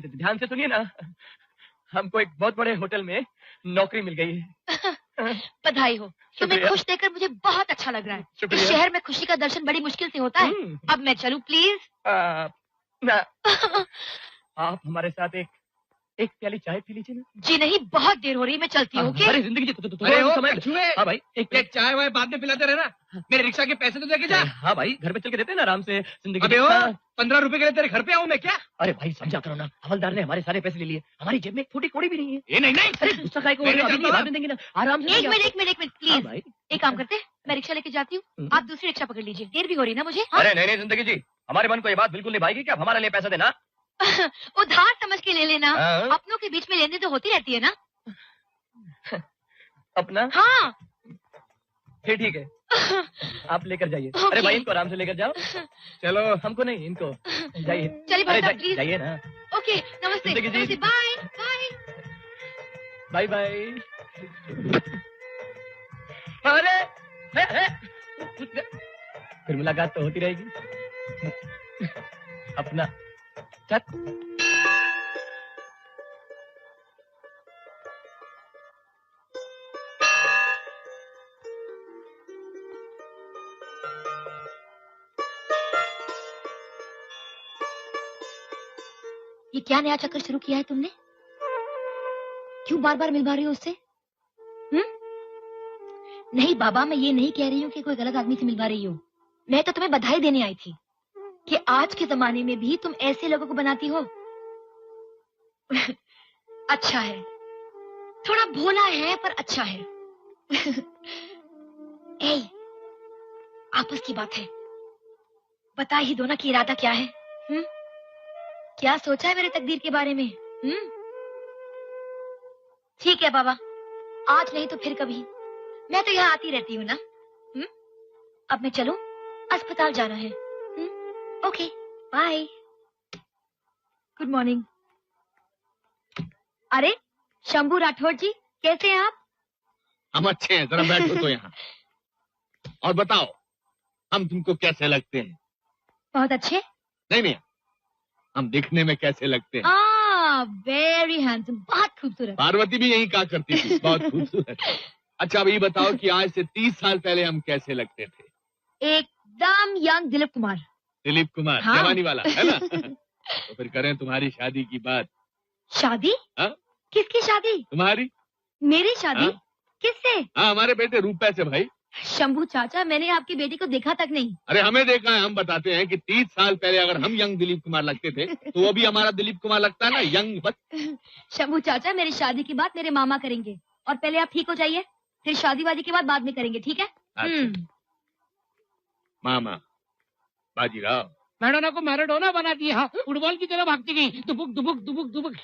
ध्यान से सुनिए ना, हमको एक बहुत बड़े होटल में नौकरी मिल गई है। बधाई हो, तुम्हें खुश देखकर मुझे बहुत अच्छा लग रहा है। इस शहर में खुशी का दर्शन बड़ी मुश्किल से होता है। अब मैं चलूं प्लीज? ना आप हमारे साथ एक प्याली चाय पी लीजिए ना। जी नहीं, बहुत देर हो रही है, मैं चलती हूँ। अरे जिंदगी हाँ भाई, एक चाय वाय बाद में पिलाते रहना, मेरे रिक्शा के पैसे तो देके जा। हाँ भाई घर पे चल के देते हैं ना आराम से। जिंदगी अबे हो 15 रुपए के लिए तेरे घर पे आऊँ मैं क्या? अरे भाई समझा करो ना, हवलदार ने हमारे सारे पैसे ले लिए, हमारी जेब में थोड़ी कोड़ी भी नहीं है। ये नहीं अरे गुस्सा खाए को बाद में देंगे ना, आराम से। एक मिनट प्लीज, एक काम करते, मैं रिक्शा लेके जाती हूँ, आप दूसरी रिक्शा पकड़ लीजिए, देर भी हो रही ना मुझे। अरे नहीं जिंदगी जी, हमारे मन को ये बात बिल्कुल नहीं भाएगी कि आप हमारे लिए पैसा देना। उधार समझ के ले लेना, अपनों के बीच में लेने तो होती रहती है ना। अपना? हाँ फिर ठीक है, आप लेकर जाइए। अरे भाई इनको आराम से लेकर जाओ। चलो हमको नहीं, इनको जाइए। चलिए भाई साहब प्लीज। जाइए ना। ओके नमस्ते, बाय बाय बाय। अरे फिर मुलाकात तो होती रहेगी। अपना चल। ये क्या नया चक्कर शुरू किया है तुमने? क्यों बार बार मिलवा रही हो उससे? नहीं बाबा, मैं ये नहीं कह रही हूँ कि कोई गलत आदमी से मिलवा रही हो। मैं तो तुम्हें बधाई देने आई थी कि आज के जमाने में भी तुम ऐसे लोगों को बनाती हो। अच्छा है, थोड़ा भोला है पर अच्छा है। ए, आपस की बात है, बता ही दो ना कि इरादा क्या है। क्या सोचा है मेरे तकदीर के बारे में? ठीक है बाबा, आज नहीं तो फिर कभी। मैं तो यहाँ आती रहती हूँ ना। अब मैं चलूं, अस्पताल जाना है। Okay, bye. Good morning. अरे शंभू राठौर जी, कैसे हैं आप? हम अच्छे हैं, जरा बैठो तो यहाँ। और बताओ, हम तुमको कैसे लगते हैं? बहुत अच्छे। नहीं, हम दिखने में कैसे लगते हैं? वेरी हैंडसम, बहुत खूबसूरत। पार्वती भी यही कहा करती थी, बहुत खूबसूरत। अच्छा, अब ये बताओ कि आज से 30 साल पहले हम कैसे लगते थे? एकदम यंग दिलीप कुमार। दिलीप कुमार, हाँ। जवानी वाला, है ना? तो फिर करें तुम्हारी शादी की बात। शादी? हाँ? किसकी शादी? तुम्हारी। मेरी शादी? हाँ? किससे? हाँ, हमारे बेटे रूपे से भाई। शंभू चाचा, मैंने आपकी बेटी को देखा तक नहीं। अरे हमें देखा है, हम बताते हैं कि 30 साल पहले अगर हम यंग दिलीप कुमार लगते थे तो वो भी हमारा दिलीप कुमार लगता है ना, यंग बस। शंभू चाचा, मेरी शादी की बात मेरे मामा करेंगे, और पहले आप ठीक हो जाइए, फिर शादी वादी के बाद में करेंगे, ठीक है? अच्छा। मामा बाजीराव, मैडोना को मैराडोना बना दिया, फुटबॉल की तरह भागती गई, दुबुक दुबुक दुबुक दुबुक।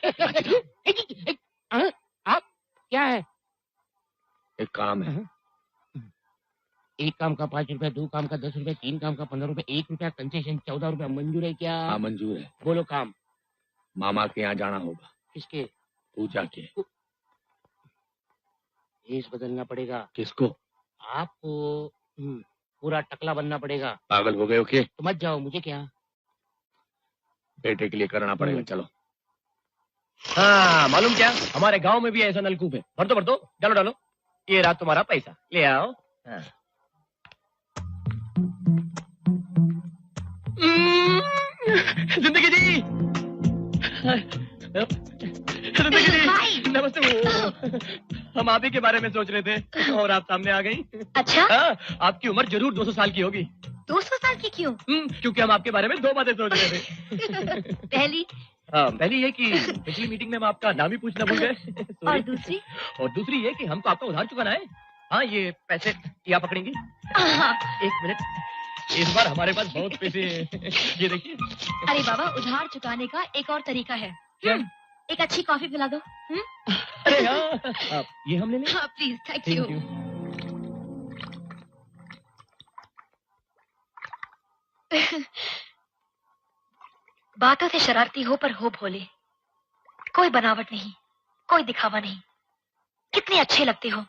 आप क्या है? एक काम है। एक काम का 5 रुपए, 2 काम का 10 रुपए, 3 काम का 15 रुपए, 1 रुपया कंसेशन, 14 रुपया मंजूर है क्या? हाँ, मंजूर है। बोलो काम। मामा के यहाँ जाना होगा। किसके? पूजा के। भेष बदलना पड़ेगा। किसको? आपको। पूरा टकला बनना पड़ेगा। पागल हो गए हो क्या? तो मत जाओ, मुझे क्या। बेटे के लिए करना पड़ेगा, चलो। हाँ, मालूम क्या, हमारे गांव में भी ऐसा नलकूप है। भर दो, डालो डालो। ये रहा तुम्हारा पैसा, ले आओ। हाँ। जिंदगी जी, जिंदगी जी, नमस्ते। हम आप ही के बारे में सोच रहे थे और आप सामने आ गई। अच्छा? हाँ, आपकी उम्र जरूर 200 साल की होगी। 200 साल की क्यों? क्योंकि हम आपके बारे में 2 बातें सोच रहे थे। पहली ये कि पिछली मीटिंग में हम आपका नाम ही पूछना भूल गए। और दूसरी? और दूसरी ये कि हमको आपका उधार चुकाना है। हाँ, ये पैसे या पकड़ेंगी? 1 मिनट, इस बार हमारे पास बहुत पैसे हैं। ये देखिए। अरे बाबा, उधार चुकाने का एक और तरीका है। क्या? एक अच्छी कॉफी पिला दो। अरे हाँ, ये हम ले लें? हाँ प्लीज, थैंक यू। बातों से शरारती हो पर हो भोले, कोई बनावट नहीं, कोई दिखावा नहीं। कितने अच्छे लगते हो।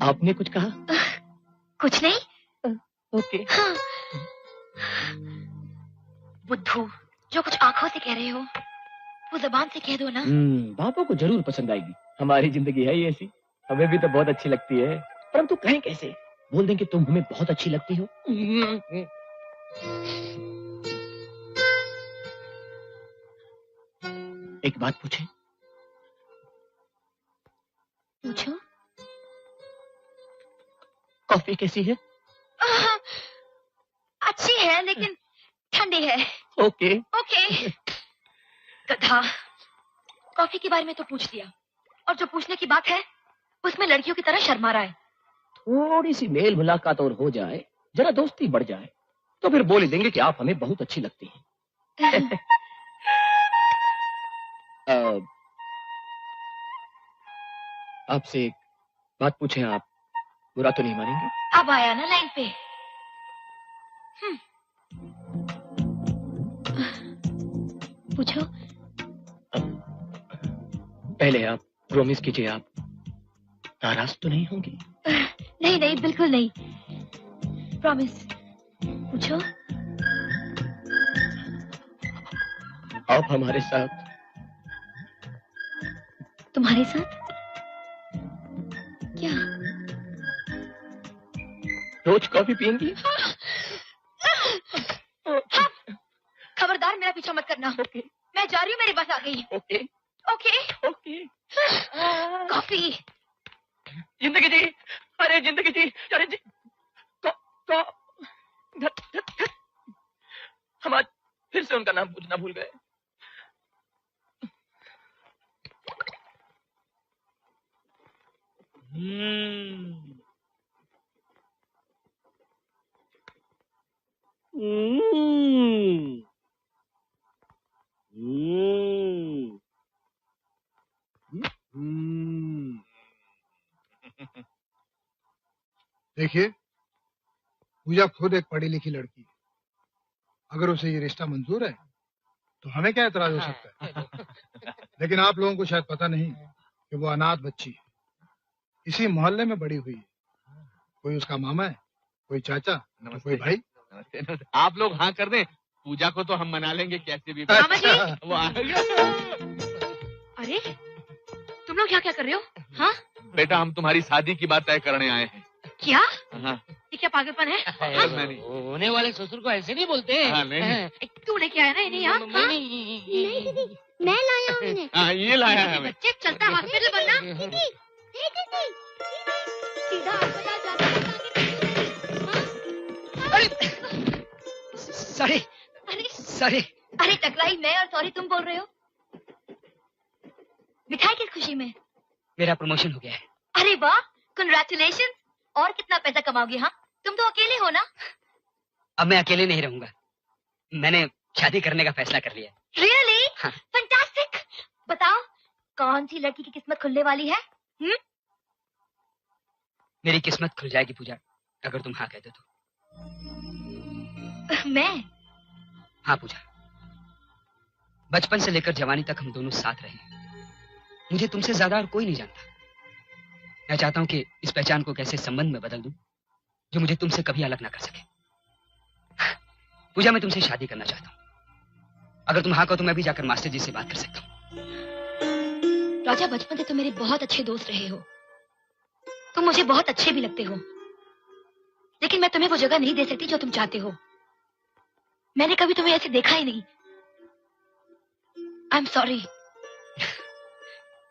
आपने कुछ कहा? कुछ नहीं। ओके। हाँ। बुद्धू, जो कुछ आंखों से कह रहे हो वो जबान से कह दो ना। बापों को जरूर पसंद आएगी। हमारी जिंदगी है ही ऐसी, हमें भी तो बहुत अच्छी लगती है, परंतु कहें कैसे? बोल दें कि तुम हमें बहुत अच्छी लगती हो। एक बात पूछे? पूछो। कॉफी कैसी है? अच्छी है लेकिन ठंडी है। ओके। ओके। गधा, कॉफी के बारे में तो पूछ लिया, और जो पूछने की बात है उसमें लड़कियों की तरह शर्मा रहा है। थोड़ी सी मेल मुलाकात और हो जाए, जरा दोस्ती बढ़ जाए, तो फिर बोल देंगे कि आप हमें बहुत अच्छी लगती हैं। आपसे एक बात पूछें, आप बुरा तो नहीं मानेंगे? अब आया ना लाइन पे। पूछो। पहले आप प्रॉमिस कीजिए, आप नाराज तो नहीं होंगी? नहीं नहीं, बिल्कुल नहीं। प्रॉमिस। पूछो। आप हमारे साथ। तुम्हारे साथ क्या? रोज कॉफी पियेंगी? खबरदार मेरा पीछा मत करना। ओके। मैं जा रही हूँ, मेरी बस आ गई। ओके। ओके। ओके। कॉफी। जिंदगी जी, अरे जिंदगी जी, अरे जी, हम आज फिर से उनका नाम पूछना भूल गए। देखिए, पूजा खुद एक पढ़ी लिखी लड़की है। अगर उसे ये रिश्ता मंजूर है तो हमें क्या एतराज हो सकता है। लेकिन आप लोगों को शायद पता नहीं कि वो अनाथ बच्ची है, इसी मोहल्ले में बड़ी हुई है। कोई उसका मामा है, कोई चाचा, तो कोई भाई। आप लोग हाँ कर दें, पूजा को तो हम मना लेंगे कैसे भी। मामा जी। वो आ गया। अरे तुम लोग यहाँ क्या कर रहे हो? हाँ बेटा, हम तुम्हारी शादी की बात तय करने आए हैं। क्या? हाँ। ये क्या पागलपन है? हाँ? होने वाले ससुर को ऐसे नहीं बोलते। हाँ, नहीं। तू लेके आया ना इन्हें यहाँ? नहीं दीदी, मैं लाया हूँ इन्हें। हाँ, ये लाया है हमें। बच्चे चलता हॉस्पिटल बनना। दीदी, सीधा अस्पताल जाता है। Sorry sorry. अरे टकराई मैं और सॉरी तुम बोल रहे हो? मिठाई किस खुशी में? मेरा प्रमोशन हो गया है। अरे वाह, कंग्रेचुलेशन। और कितना पैसा कमाओगे? हाँ, तुम तो अकेले हो ना? अब मैं अकेले नहीं रहूंगा, मैंने शादी करने का फैसला कर लिया। रियली? फैंटास्टिक। बताओ कौन सी लड़की की किस्मत खुलने वाली है? मेरी किस्मत खुल जाएगी पूजा, अगर तुम हाँ कह दो तो। मैं? हाँ पूजा, बचपन से लेकर जवानी तक हम दोनों साथ रहे हैं। मुझे तुमसे ज्यादा और कोई नहीं जानता। मैं चाहता हूं कि इस पहचान को कैसे संबंध में बदल दूं जो मुझे तुमसे कभी अलग ना कर सके। पूजा, मैं तुमसे शादी करना चाहता हूं। अगर तुम हाँ कहो तो मैं भी जाकर मास्टर जी से बात कर सकता हूँ। राजा, बचपन से तुम मेरे बहुत अच्छे दोस्त रहे हो, तुम मुझे बहुत अच्छे भी लगते हो, लेकिन मैं तुम्हें वो जगह नहीं दे सकती जो तुम चाहते हो। मैंने कभी तुम्हें ऐसे देखा ही नहीं। आई am sorry,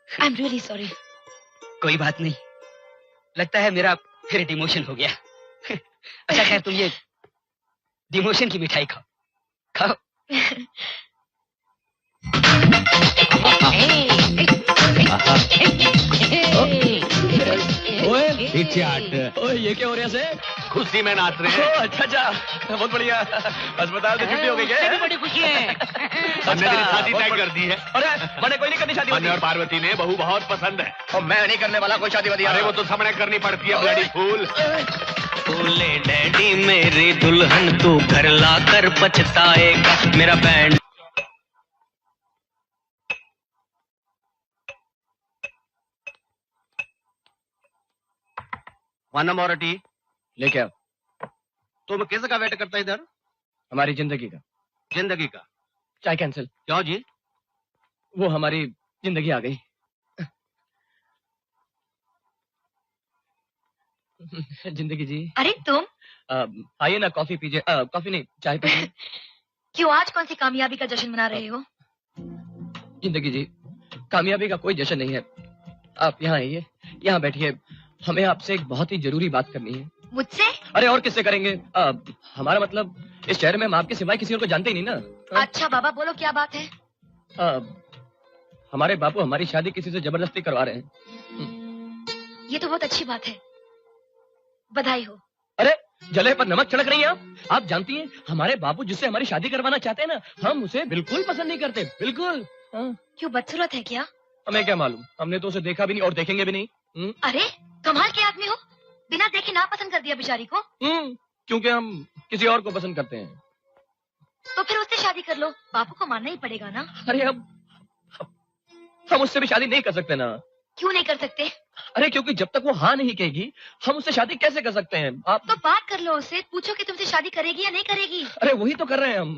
I am really sorry. कोई बात नहीं, लगता है मेरा फिर डिमोशन हो गया। अच्छा खैर, तुम ये डिमोशन की मिठाई खाओ खाओ। ओए, ये क्या हो रहा है? खुशी में नाच रहे हैं। अच्छा अच्छा, बहुत बढ़िया। अस्पताल से छुट्टी हो गई है। बड़ी खुशी है। हमने तेरी शादी तय कर दी है। अरे मैंने कोई नहीं करनी शादी। मैंने और पार्वती ने बहू बहुत पसंद है। और मैं नहीं करने वाला कोई शादी वादी। अरे वो तो सामने करनी पड़ती है ब्लडी फूल। बोले डैडी मेरी दुल्हन तू घर ला कर पछताएगा। मेरा बैंड वन नंबर टी लेके आओ। तुम किस का वेट करता है इधर? हमारी जिंदगी का। जिंदगी का? चाय कैंसिल। क्यों जी? वो हमारी जिंदगी आ गई। जिंदगी जी। अरे तुम आइए ना, कॉफी पीजिए। कॉफी नहीं, चाय पीजिए। क्यों आज कौन सी कामयाबी का जश्न मना रहे हो? जिंदगी जी, कामयाबी का कोई जश्न नहीं है। आप यहाँ आइए, यहाँ बैठिए। हमें आपसे एक बहुत ही जरूरी बात करनी है। मुझसे? अरे और किससे करेंगे? हमारा मतलब इस शहर में हम आपके सिवाय किसी और को जानते ही नहीं ना। अच्छा बाबा, बोलो क्या बात है? हमारे बापू हमारी शादी किसी से जबरदस्ती करवा रहे हैं। ये तो बहुत अच्छी बात है, बधाई हो। अरे जले पर नमक छिड़क रही हैं आप। आप जानती हैं हमारे बापू जिससे हमारी शादी करवाना चाहते हैं ना, हम उसे बिल्कुल पसंद नहीं करते, बिल्कुल। क्यों, बदसूरत है क्या? हमें क्या मालूम, हमने तो उसे देखा भी नहीं और देखेंगे भी नहीं। अरे कमाल के आदमी हो, बिना देखे ना पसंद कर दिया बेचारी को। क्योंकि हम किसी और को पसंद करते हैं। तो फिर उससे शादी कर लो, बापू को मानना ही पड़ेगा ना। अरे अब हम उससे भी शादी नहीं कर सकते ना। क्यों नहीं कर सकते? अरे क्योंकि जब तक वो हाँ नहीं कहेगी हम उससे शादी कैसे कर सकते हैं? आप तो बात कर लो उससे, पूछो कि तुमसे शादी करेगी या नहीं करेगी। अरे वही तो कर रहे हैं हम।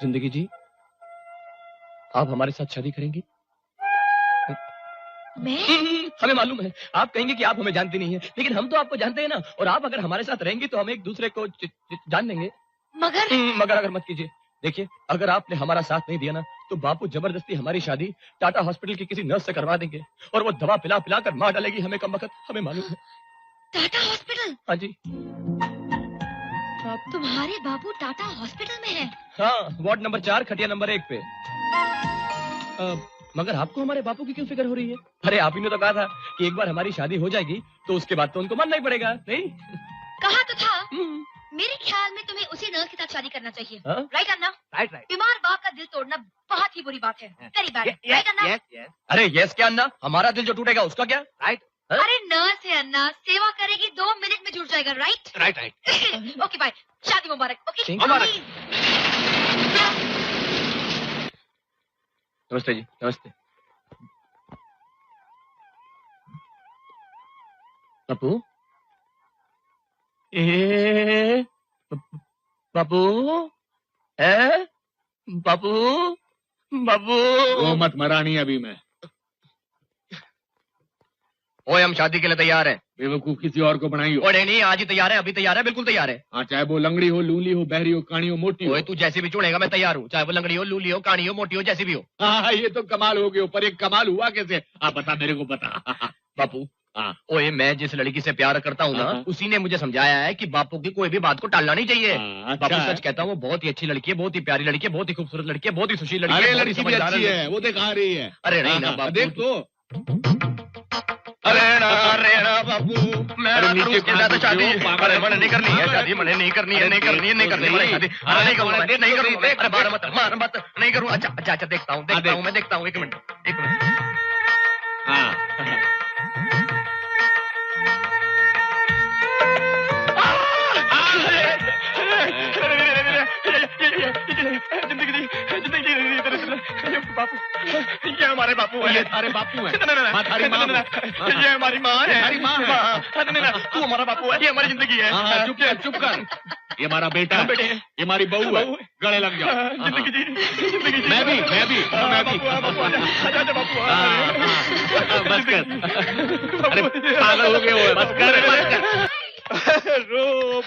जिंदगी जी, आप हमारे साथ शादी करेंगी? मैं? हमें मालूम है आप कहेंगे कि आप हमें जानती नहीं है, लेकिन हम तो आपको जानते हैं ना। और आप अगर हमारे साथ रहेंगी तो हम एक दूसरे को जान लेंगे। मगर अगर मत कीजिए। देखिए, अगर आपने हमारा साथ नहीं दिया ना तो बापू जबरदस्ती हमारी शादी टाटा हॉस्पिटल की किसी नर्स से करवा देंगे और वो दवा पिला पिला कर मार डालेगी हमें कम वक्त। हमें मालूम है। टाटा हॉस्पिटल? हाँ जी। तुम्हारे बाबू टाटा हॉस्पिटल में है? हाँ, वार्ड नंबर 4 खटिया नंबर 1 पे। मगर आपको हमारे बापू की क्यों फिक्र हो रही है? अरे आप ही ने तो कहा था कि एक बार हमारी शादी हो जाएगी तो उसके बाद तो उनको मानना ही पड़ेगा, नहीं? कहा तो था। मेरे ख्याल में तुम्हें उसी नर्स के साथ शादी करना चाहिए। राइट अन्ना? राइट। बीमार बाप का दिल तोड़ना बहुत ही बुरी बात है। Very bad. राइट अन्ना? अरे यस क्या अन्ना? हमारा दिल जो टूटेगा उसका क्या? राइट। अरे नर्स है अन्ना, सेवा करेगी 2 मिनट में जुड़ जाएगा। Right right. ओके बाय, शादी मुबारक। ओके नमस्ते जी, नमस्ते। बापू बापू बापू बापू वो मत मरानी अभी मैं। ओए हम शादी के लिए तैयार हैं। बेवकूफ किसी और को बनाई हो। ओए नहीं, आज ही तैयार है, अभी तैयार है, बिल्कुल तैयार है। हाँ, चाहे वो लंगड़ी हो, लूली हो, बहरी हो, काणी हो, मोटी हो। ओए तू जैसी भी चुनेगा मैं तैयार हूँ, चाहे वो लंगड़ी हो, लूली हो, काणी हो, मोटी हो, जैसी भी हो। हाँ, ये तो कमाल हो गया, पर एक कमाल हुआ कैसे? आप बता, मेरे को बता। बापू ओए मैं जिस लड़की से प्यार करता हूँ ना, उसी ने मुझे समझाया है कि बापू की कोई भी बात को टालना नहीं चाहिए। बापू सच कहता हूँ, वो बहुत ही अच्छी लड़की है, बहुत ही प्यारी लड़की है, बहुत ही खूबसूरत लड़की है, बहुत ही सुशील लड़की है। अरे लड़की भी अच्छी है, वो दिखा रही है। अरे नहीं ना बापू, देख तो। अरे ना बापू, मैं नीचे के साथ शादी। अरे मैंने नहीं करनी है शादी, मैंने नहीं करनी है, नहीं करनी है, नहीं करनी है शादी। अरे नहीं करूँगा, नहीं करूँगा। अरे मार मत, नहीं करूँ। अच्छा अच्छा अच्छा, देखता हूँ मैं देखता हूँ। एक मिनट। बापू, ये हमारे बापू है। अरे बापू है, हमारी माँ, ये हमारी माँ है। हमारी माँ है। तू हमारा बापू है, ये हमारी जिंदगी है। चुप कर। ये हमारा बेटा है, ये हमारी बहू है। गले लग जाओ। जिंदगी मैं भी बस कर। अरे पागल हो गए हो, बस कर। रूप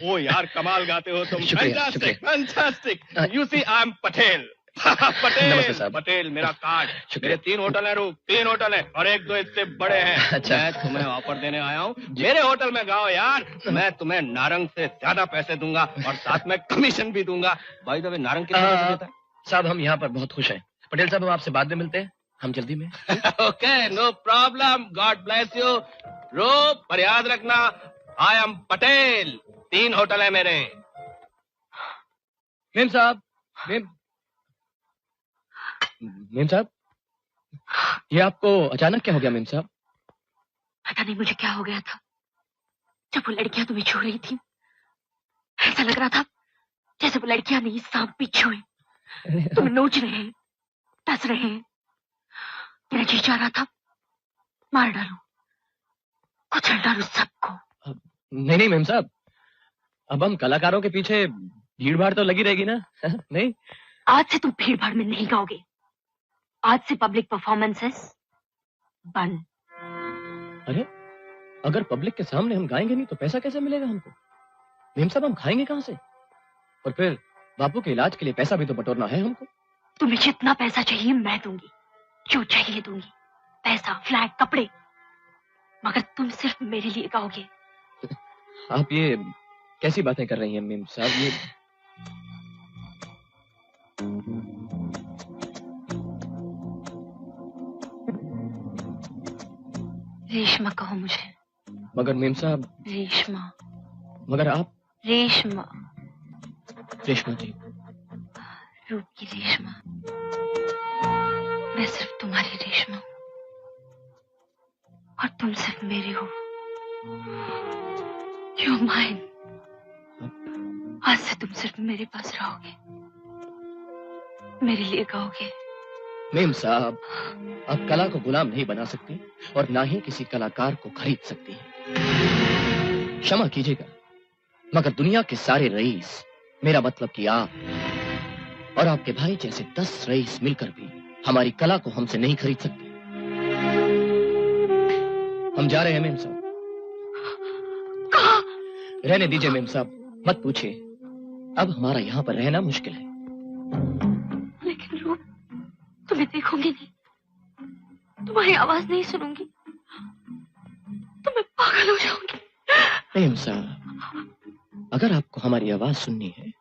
ओ यार, कमाल गाते हो तुम। शुक्रिया। Fantastic. You see I am Patel. नमस्ते साहब। पटेल मेरा कार्ड। मेरे 3 होटल है रूप, 3 होटल है और 1-2 इससे बड़े हैं। अच्छा। मैं तुम्हें ऑफर देने आया हूँ, मेरे होटल में गाओ यार। मैं तुम्हें नारंग से ज्यादा पैसे दूंगा और साथ में कमीशन भी दूंगा। भाई तो नारंग कितना देता है? साहब हम यहाँ पर बहुत खुश हैं। पटेल साहब हम आपसे बाद में मिलते हैं, हम जल्दी में। Okay, no problem. God bless you. रूप पर याद रखना, आई एम पटेल। 3 होटल है मेरे। मेम साहब, मेम साहब, ये आपको अचानक क्या हो गया मेम साहब? पता नहीं मुझे क्या हो गया था। जब वो लड़कियां तुम्हें छू रही थी, ऐसा लग रहा था जैसे वो लड़कियां नहीं सांप भी छुए। तुम नोच रहे हैं, टस रहे हैं। मेरा जी चाह रहा था मार डालूं, कुचल डालूं सबको। नहीं मेम साहब, अब हम कलाकारों के पीछे भीड़ भाड़ तो लगी रहेगी ना? नहीं, आज से तुम भीड़ भाड़ में नहीं गाओगे। आज से पब्लिक परफॉर्मेंसेस बंद। अरे अगर पब्लिक के सामने हम गाएंगे नहीं तो पैसा कैसे मिलेगा हमको? मेम साहब हम खाएंगे कहाँ से? और फिर बापू के इलाज के लिए पैसा भी तो बटोरना है हमको। तुम्हें जितना पैसा चाहिए मैं दूंगी, जो चाहिए दूंगी। पैसा, फ्लैट, कपड़े, मगर तुम सिर्फ मेरे लिए गाओगे। आप ये कैसी बातें कर रही हैं मेम साहब? ये रेशमा कहो मुझे। मगर मेम साहब। रेशमा। मगर आप? रेशमा। रेशमा जी। रूप की रेशमा। मैं सिर्फ तुम्हारी रेशमा हूँ और तुम सिर्फ मेरी हो। You're mine। आज से तुम सिर्फ मेरे पास रहोगे, मेरे लिए गाओगे। मेम साहब, आप कला को गुलाम नहीं बना सकती और ना ही किसी कलाकार को खरीद सकती। क्षमा कीजिएगा, मगर दुनिया के सारे रईस, मेरा मतलब कि आप और आपके भाई जैसे 10 रईस मिलकर भी हमारी कला को हमसे नहीं खरीद सकते। हम जा रहे हैं मेम साहब। रहने दीजिए मेम साहब, मत पूछिए। अब हमारा यहाँ पर रहना मुश्किल है। लेकिन रूप, तुम्हें देखूंगी नहीं, तुम्हारी आवाज नहीं सुनूंगी तो मैं पागल हो जाऊंगी। मेम साहब, अगर आपको हमारी आवाज सुननी है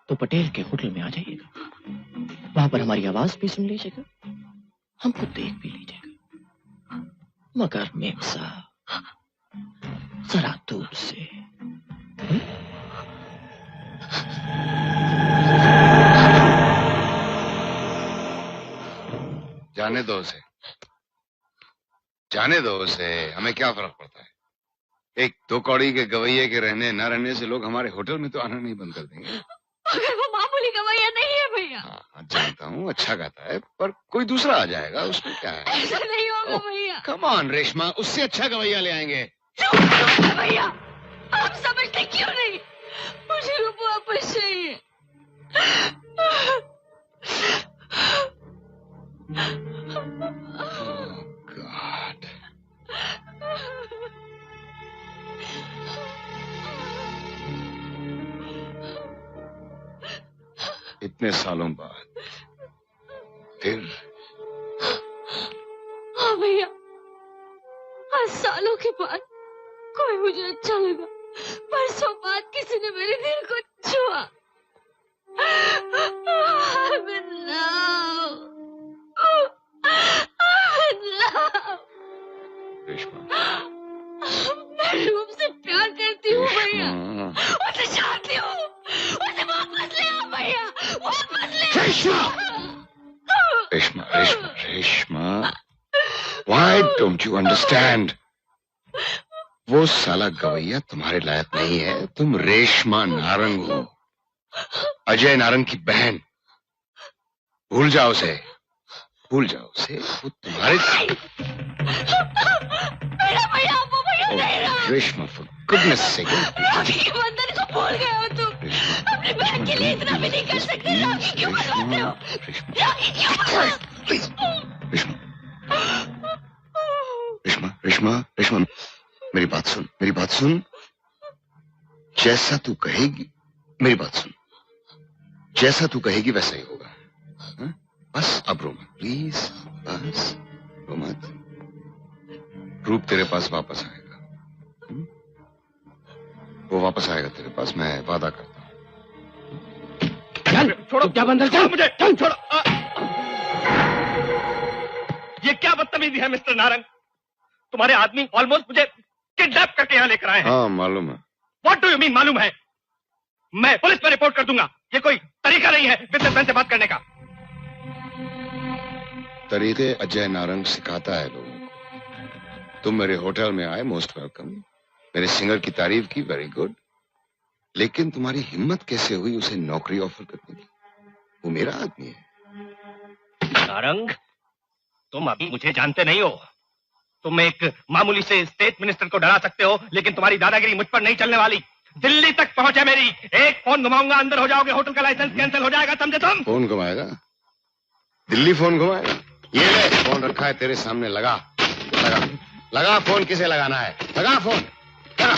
तो पटेल के होटल में आ जाइएगा, वहां पर हमारी आवाज भी सुन लीजिएगा हमको देख भी लीजिएगा, मगर मेम साहब जरा दूर से। जाने दो उसे, जाने दो उसे, हमें क्या फर्क पड़ता है। एक दो कौड़ी के गवैये के रहने न रहने से लोग हमारे होटल में तो आना नहीं बंद कर देंगे। अगर वो मामूली गवैया नहीं है भैया। हाँ, जानता हूँ, अच्छा गाता है, पर कोई दूसरा आ जाएगा, उसमें क्या है। ऐसा नहीं होगा भैया। कम ऑन रेशमा, उससे अच्छा गवैया ले आएंगे। भैया आप समझते क्यों नहीं, मुझे रूप वापस चाहिए। गॉड, इतने सालों बाद फिर। हाँ भैया, आज सालों के बाद कोई मुझे अच्छा लगा। परसों बाद किसी ने मेरे दिल को छुआ। I'm in love. I'm in love. Reshma, मैं रूप से प्यार करती हूँ भैया, उसे चाहती हूँ, उसे वापस ले आओ भैया, वापस ले आओ। Reshma, Reshma, Reshma, why don't you understand? वो साला गवैया तुम्हारे लायक नहीं है। तुम रेशमा नारंग हो, अजय नारंग की बहन। भूल जाओ उसे, भूल जाओ उसे, वो तुम्हारे। मेरा भैया वो भैया नहीं रहा। रेशमा, for goodness sake, राखी के बंधन को भूल गए हो तुम। अपनी बहन के लिए इतना भी नहीं कर सकते। राखी क्यों बनवाते हो? राखी क्यों बनवाते हो? रेशमा, रेशमा, रेशमा, मेरी बात सुन, मेरी बात सुन। जैसा तू कहेगी, मेरी बात सुन, जैसा तू कहेगी वैसा ही होगा। हा? बस अब रो मत प्लीज, बस रो मत। रूप तेरे पास वापस आएगा। वो वापस आएगा तेरे पास, मैं वादा करता हूँ। चल छोड़ो, क्या बंदर, चल मुझे, चल छोड़ो। ये क्या बदतमीजी है मिस्टर नारंग, तुम्हारे आदमी ऑलमोस्ट मुझे किडनैप करके यहाँ लेकर आए हैं। हाँ मालूम है। व्हाट डू यू मीन मालूम है? मैं पुलिस में रिपोर्ट कर दूंगा। ये कोई तरीका नहीं है बिजनेसमैन से बात करने का। तरीके अजय नारंग सिखाता है लोगों को। तुम मेरे होटल में आए, मोस्ट वेलकम। मेरे सिंगर की तारीफ की, वेरी गुड। लेकिन तुम्हारी हिम्मत कैसे हुई उसे नौकरी ऑफर करने की? वो मेरा आदमी है। नारंग, तुम अभी मुझे जानते नहीं हो। तुम एक मामूली से स्टेट मिनिस्टर को डरा सकते हो, लेकिन तुम्हारी दादागिरी मुझ पर नहीं चलने वाली। दिल्ली तक पहुंच है मेरी। एक फोन घुमाऊंगा, अंदर हो जाओगे, होटल का लाइसेंस कैंसिल हो जाएगा, समझे तुम? फोन घुमाएगा? दिल्ली फोन घुमाएगा? ये ले, फोन रखा है तेरे सामने, लगा लगा लगा। फोन किसे लगाना है? लगा फोन, लगा।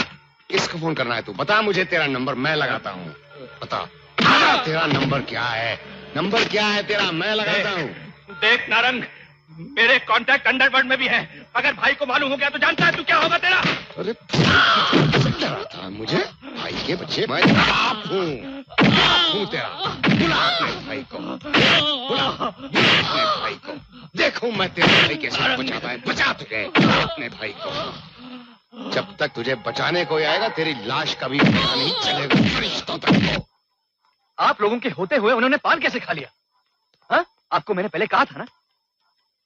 किसको फोन करना है? तू बता मुझे, तेरा नंबर मैं लगाता हूँ। बता तेरा नंबर क्या है? नंबर क्या है तेरा? मैं लगाता हूँ। देख नारंग, मेरे कॉन्टैक्ट अंडरवर्ल्ड में भी है। अगर भाई को मालूम हो गया तो जानता है तू क्या होगा तेरा? अरे था मुझे भाई के बच्चे, मैं बाप हूँ तेरा। बुला अपने भाई को, बुला अपने भाई को। देखो मैं तेरे भाई के साथ बचाता है। बचा तुझे अपने भाई को। जब तक तुझे बचाने कोई आएगा तेरी लाश का भी पता नहीं चलेगा फरिश्तों तक को। आप लोगों के होते हुए उन्होंने पान कैसे खा लिया? हाँ? आपको मैंने पहले कहा था ना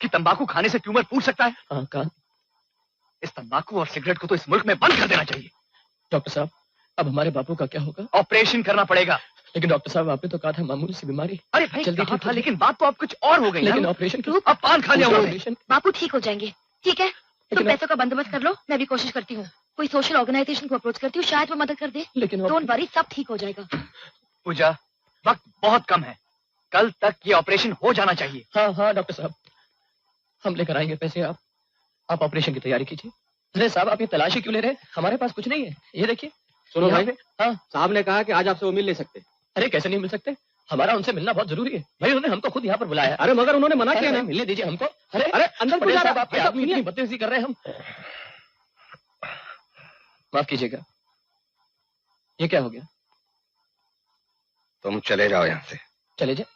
कि तंबाकू खाने से ट्यूमर फूट सकता है। हाँ कहा। इस तंबाकू और सिगरेट को तो इस मुल्क में बंद कर देना चाहिए। डॉक्टर साहब, अब हमारे बापू का क्या होगा? ऑपरेशन करना पड़ेगा। लेकिन डॉक्टर साहब, आपने तो कहा था मामूली सी बीमारी। अरे भाई जल्दी ठीक था, लेकिन बात तो अब कुछ और हो गई। लेकिन ऑपरेशन क्यों? अब पान खा लिया ऑपरेशन। बापू ठीक हो जाएंगे, ठीक है? तुम पैसों का बंदोबस्त कर लो, मैं भी कोशिश करती हूँ। कोई सोशल ऑर्गेनाइजेशन को अप्रोच करती हूँ, शायद वो मदद कर दे। लेकिन डोंट वरी, सब ठीक हो जाएगा। पूजा, वक्त बहुत कम है, कल तक ये ऑपरेशन हो जाना चाहिए। हाँ हाँ डॉक्टर साहब, हम लेकर आएंगे पैसे। आप ऑपरेशन की तैयारी कीजिए। अरे साहब, आप ये तलाशी क्यों ले रहे हैं? हमारे पास कुछ नहीं है, ये देखिए। सुनो भाई, हाँ साहब ने कहा कि आज आपसे वो मिल नहीं सकते। अरे कैसे नहीं मिल सकते? हमारा उनसे मिलना बहुत जरूरी है भाई। उन्होंने हमको खुद यहाँ पर बुलाया। अरे मगर उन्होंने मना किया ना। मिलने दीजिए हमको। अरे अंदर पटेल साहब, आपके आदमी इतनी बदतमीजी कर रहे हैं। हम माफ कीजिएगा, ये क्या हो गया? तुम चले जाओ यहाँ से। चले जाए?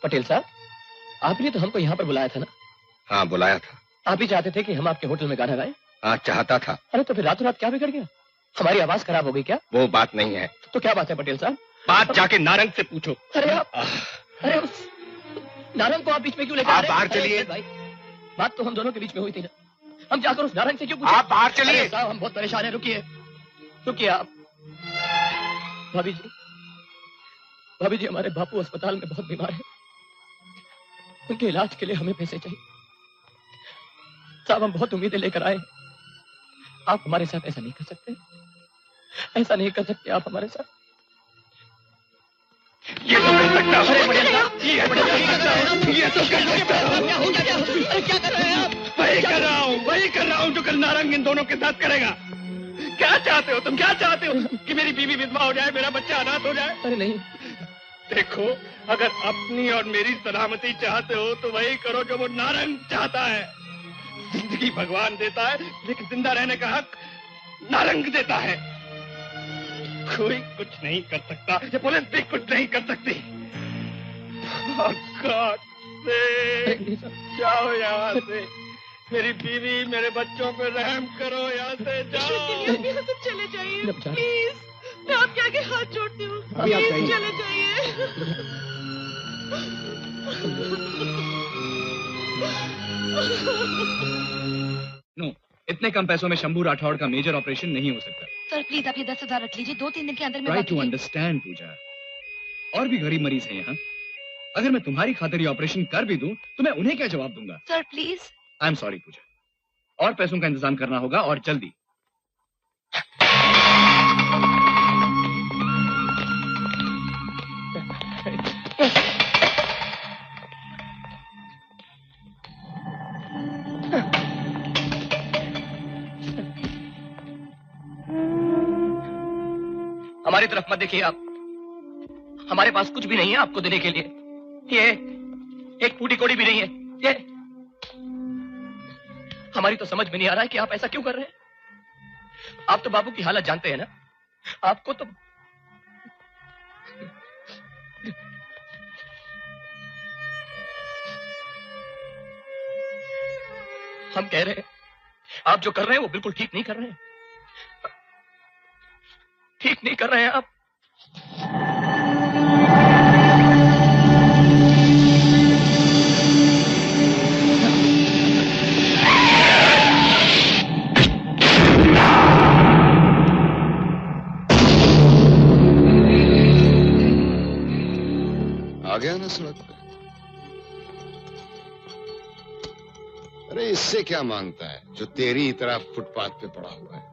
पटेल साहब, आपने तो हमको यहाँ पर बुलाया था ना। हाँ, बुलाया था। आप ही चाहते थे कि हम आपके होटल में गाना गाएं? हाँ, चाहता था। अरे तो फिर रातों रात क्या बिगड़ गया? हमारी आवाज खराब हो गई क्या? वो बात नहीं है। तो क्या बात है पटेल साहब? बात जाके नारंग से पूछो। अरे उस नारंग को आप बीच में क्यों लेकर आ रहे हैं? बाहर चलिए। भाई, बात तो हम दोनों के बीच में हुई थी ना। हम जाकर उस नारंग से क्यों पूछें? आप बाहर चलिए। साहब, हम बहुत परेशान हैं। रुकिए आप। भाभी जी हमारे बापू अस्पताल में बहुत बीमार है। उनके इलाज के लिए हमें पैसे चाहिए। साहब, हम बहुत उम्मीदें लेकर आए। आप हमारे साथ ऐसा नहीं कर सकते। ऐसा नहीं कर सकते आप हमारे साथ। ये तो कर सकता हूँ। ये तो कर सकता हूँ। क्या कर रहे हैं आप? वही कर रहा हूँ जो कल नारंग इन दोनों के साथ करेगा। क्या चाहते हो तुम? क्या चाहते हो कि मेरी बीवी विधवा हो जाए, मेरा बच्चा अनाथ हो जाए? अरे नहीं। देखो, अगर अपनी और मेरी सलामती चाहते हो तो वही करो जो वो नारंग चाहता है। जिंदगी भगवान देता है, लेकिन जिंदा रहने का हक नारंग देता है। कोई कुछ नहीं कर सकता, ये पुलिस भी कुछ नहीं कर सकती। गॉड से जाओ यहाँ से। मेरी बीवी, मेरे बच्चों पे रहम करो, यहाँ से जाओ। यहाँ से चले जाइए प्लीज। मैं आपके आगे हाथ जोड़ती हूँ, प्लीज चले जाइए। नो, इतने कम पैसों में शंभू राठौड़ का मेजर ऑपरेशन नहीं हो सकता। सर प्लीज आप ये 10,000 रख लीजिए। 2-3 दिन के अंदर में ट्राई टू अंडरस्टैंड पूजा। और भी गरीब मरीज हैं यहाँ। अगर मैं तुम्हारी खातिर ये ऑपरेशन कर भी दूं तो मैं उन्हें क्या जवाब दूंगा? Sir please. I am sorry Pooja, और पैसों का इंतजाम करना होगा और जल्दी। हमारी तरफ मत देखिए आप। हमारे पास कुछ भी नहीं है आपको देने के लिए। ये एक फूटी कोड़ी भी नहीं है। ये हमारी तो समझ में नहीं आ रहा है कि आप ऐसा क्यों कर रहे हैं। आप तो बाबू की हालत जानते हैं ना। आपको तो हम कह रहे हैं आप जो कर रहे हैं वो बिल्कुल ठीक नहीं कर रहे हैं। ठीक नहीं कर रहे हैं आप। आ गया ना सड़क पे। अरे इससे क्या मांगता है जो तेरी तरह फुटपाथ पे पड़ा हुआ है।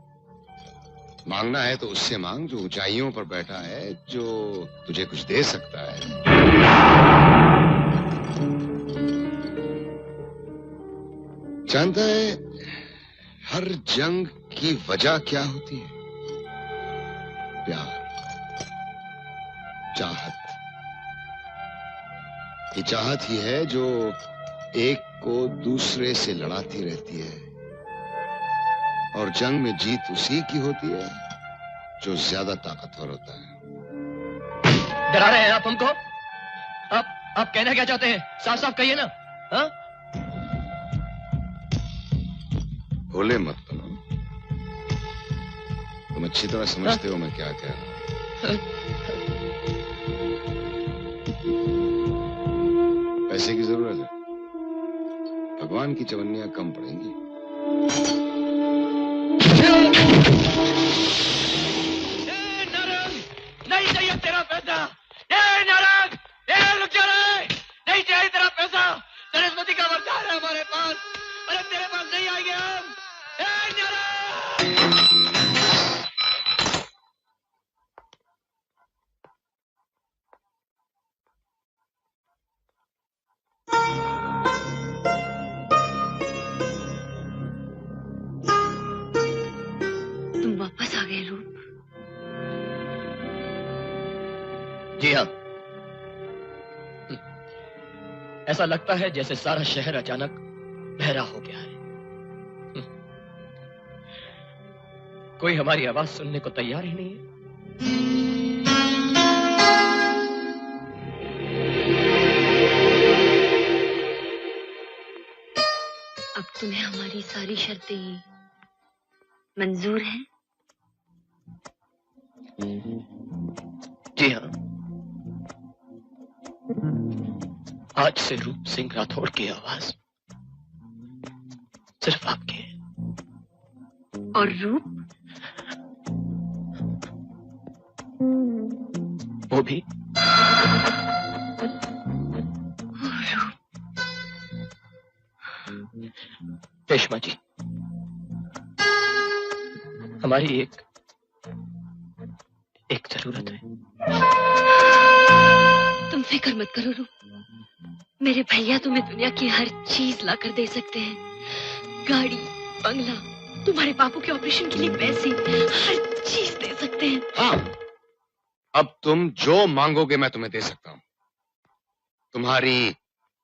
मांगना है तो उससे मांग जो ऊंचाइयों पर बैठा है, जो तुझे कुछ दे सकता है। जानता है हर जंग की वजह क्या होती है? प्यार, चाहत। ये चाहत ही है जो एक को दूसरे से लड़ाती रहती है, और जंग में जीत उसी की होती है जो ज्यादा ताकतवर होता है। डरा रहे हैं आप हमको? आप कहना क्या चाहते हैं? साफ साफ कहिए ना। हाँ? भोले मत बनो। तुम अच्छी तरह समझते हो मैं क्या कह रहा हूं। पैसे की जरूरत है, भगवान की चवन्नियां कम पड़ेंगी। नहीं चाहिए तेरा पैसा। नारंग, लुक जा रहा है। नहीं चाहिए तेरा पैसा। सरस्वती का वरदान है हमारे पास। अरे तेरे पास नहीं आएंगे हम। तुम वापस आ गए रूप। जी हाँ। ऐसा लगता है जैसे सारा शहर अचानक बहरा हो गया है। कोई हमारी आवाज सुनने को तैयार ही नहीं है। तुम्हें हमारी सारी शर्तें मंजूर हैं? जी हाँ। आज से रूप सिंह राठौड़ की आवाज सिर्फ आपकी है। और रूप? वो भी। रेशमा जी, हमारी एक जरूरत है। तुम फिक्र मत करो रूप, मेरे भैया तुम्हें दुनिया की हर चीज लाकर दे सकते हैं। गाड़ी, बंगला, तुम्हारे बापू के ऑपरेशन के लिए पैसे, हर चीज दे सकते हैं। हाँ, अब तुम जो मांगोगे मैं तुम्हें दे सकता हूं। तुम्हारी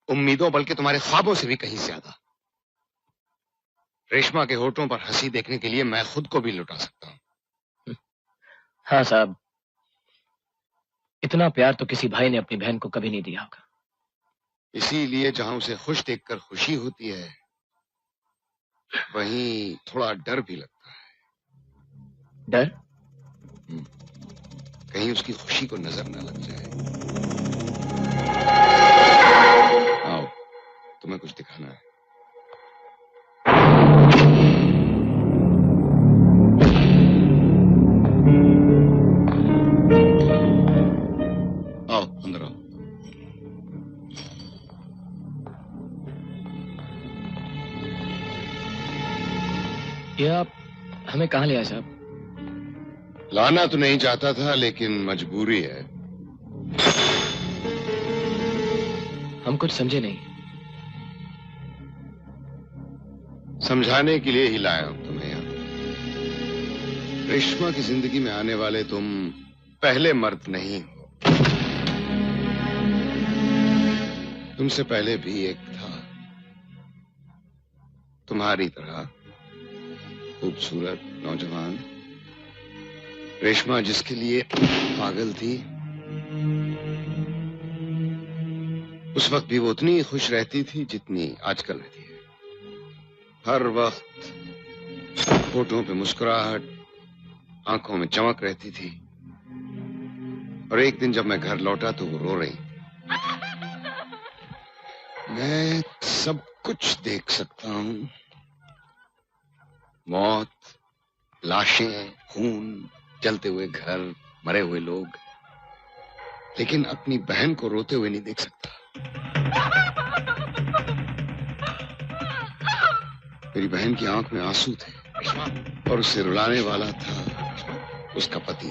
उम्मीदों बल्कि तुम्हारे ख्वाबों से भी कहीं ज्यादा। रेशमा के होठों पर हंसी देखने के लिए मैं खुद को भी लुटा सकता हूं। हाँ साहब, इतना प्यार तो किसी भाई ने अपनी बहन को कभी नहीं दिया होगा। इसीलिए जहां उसे खुश देखकर खुशी होती है, वहीं थोड़ा डर भी लगता है। डर? कहीं उसकी खुशी को नजर न लग जाए। आओ, तुम्हें कुछ दिखाना है। आओ, अंदर आओ। ये आप हमें कहाँ ले आए साहब? लाना तो नहीं चाहता था, लेकिन मजबूरी है। हम कुछ समझे नहीं। समझाने के लिए ही लाया हूं तुम्हें यहाँ। रेशमा की जिंदगी में आने वाले तुम पहले मर्द नहीं हो। तुमसे पहले भी एक था, तुम्हारी तरह खूबसूरत नौजवान। रेशमा जिसके लिए पागल थी, उस वक्त भी वो उतनी खुश रहती थी जितनी आजकल रहती है। हर वक्त होठों पे मुस्कुराहट, आंखों में चमक रहती थी। और एक दिन जब मैं घर लौटा तो वो रो रही। मैं सब कुछ देख सकता हूं, मौत, लाशें, खून, जलते हुए घर, मरे हुए लोग, लेकिन अपनी बहन को रोते हुए नहीं देख सकता। मेरी बहन की आंख में आंसू थे और उसे रुलाने वाला था उसका पति।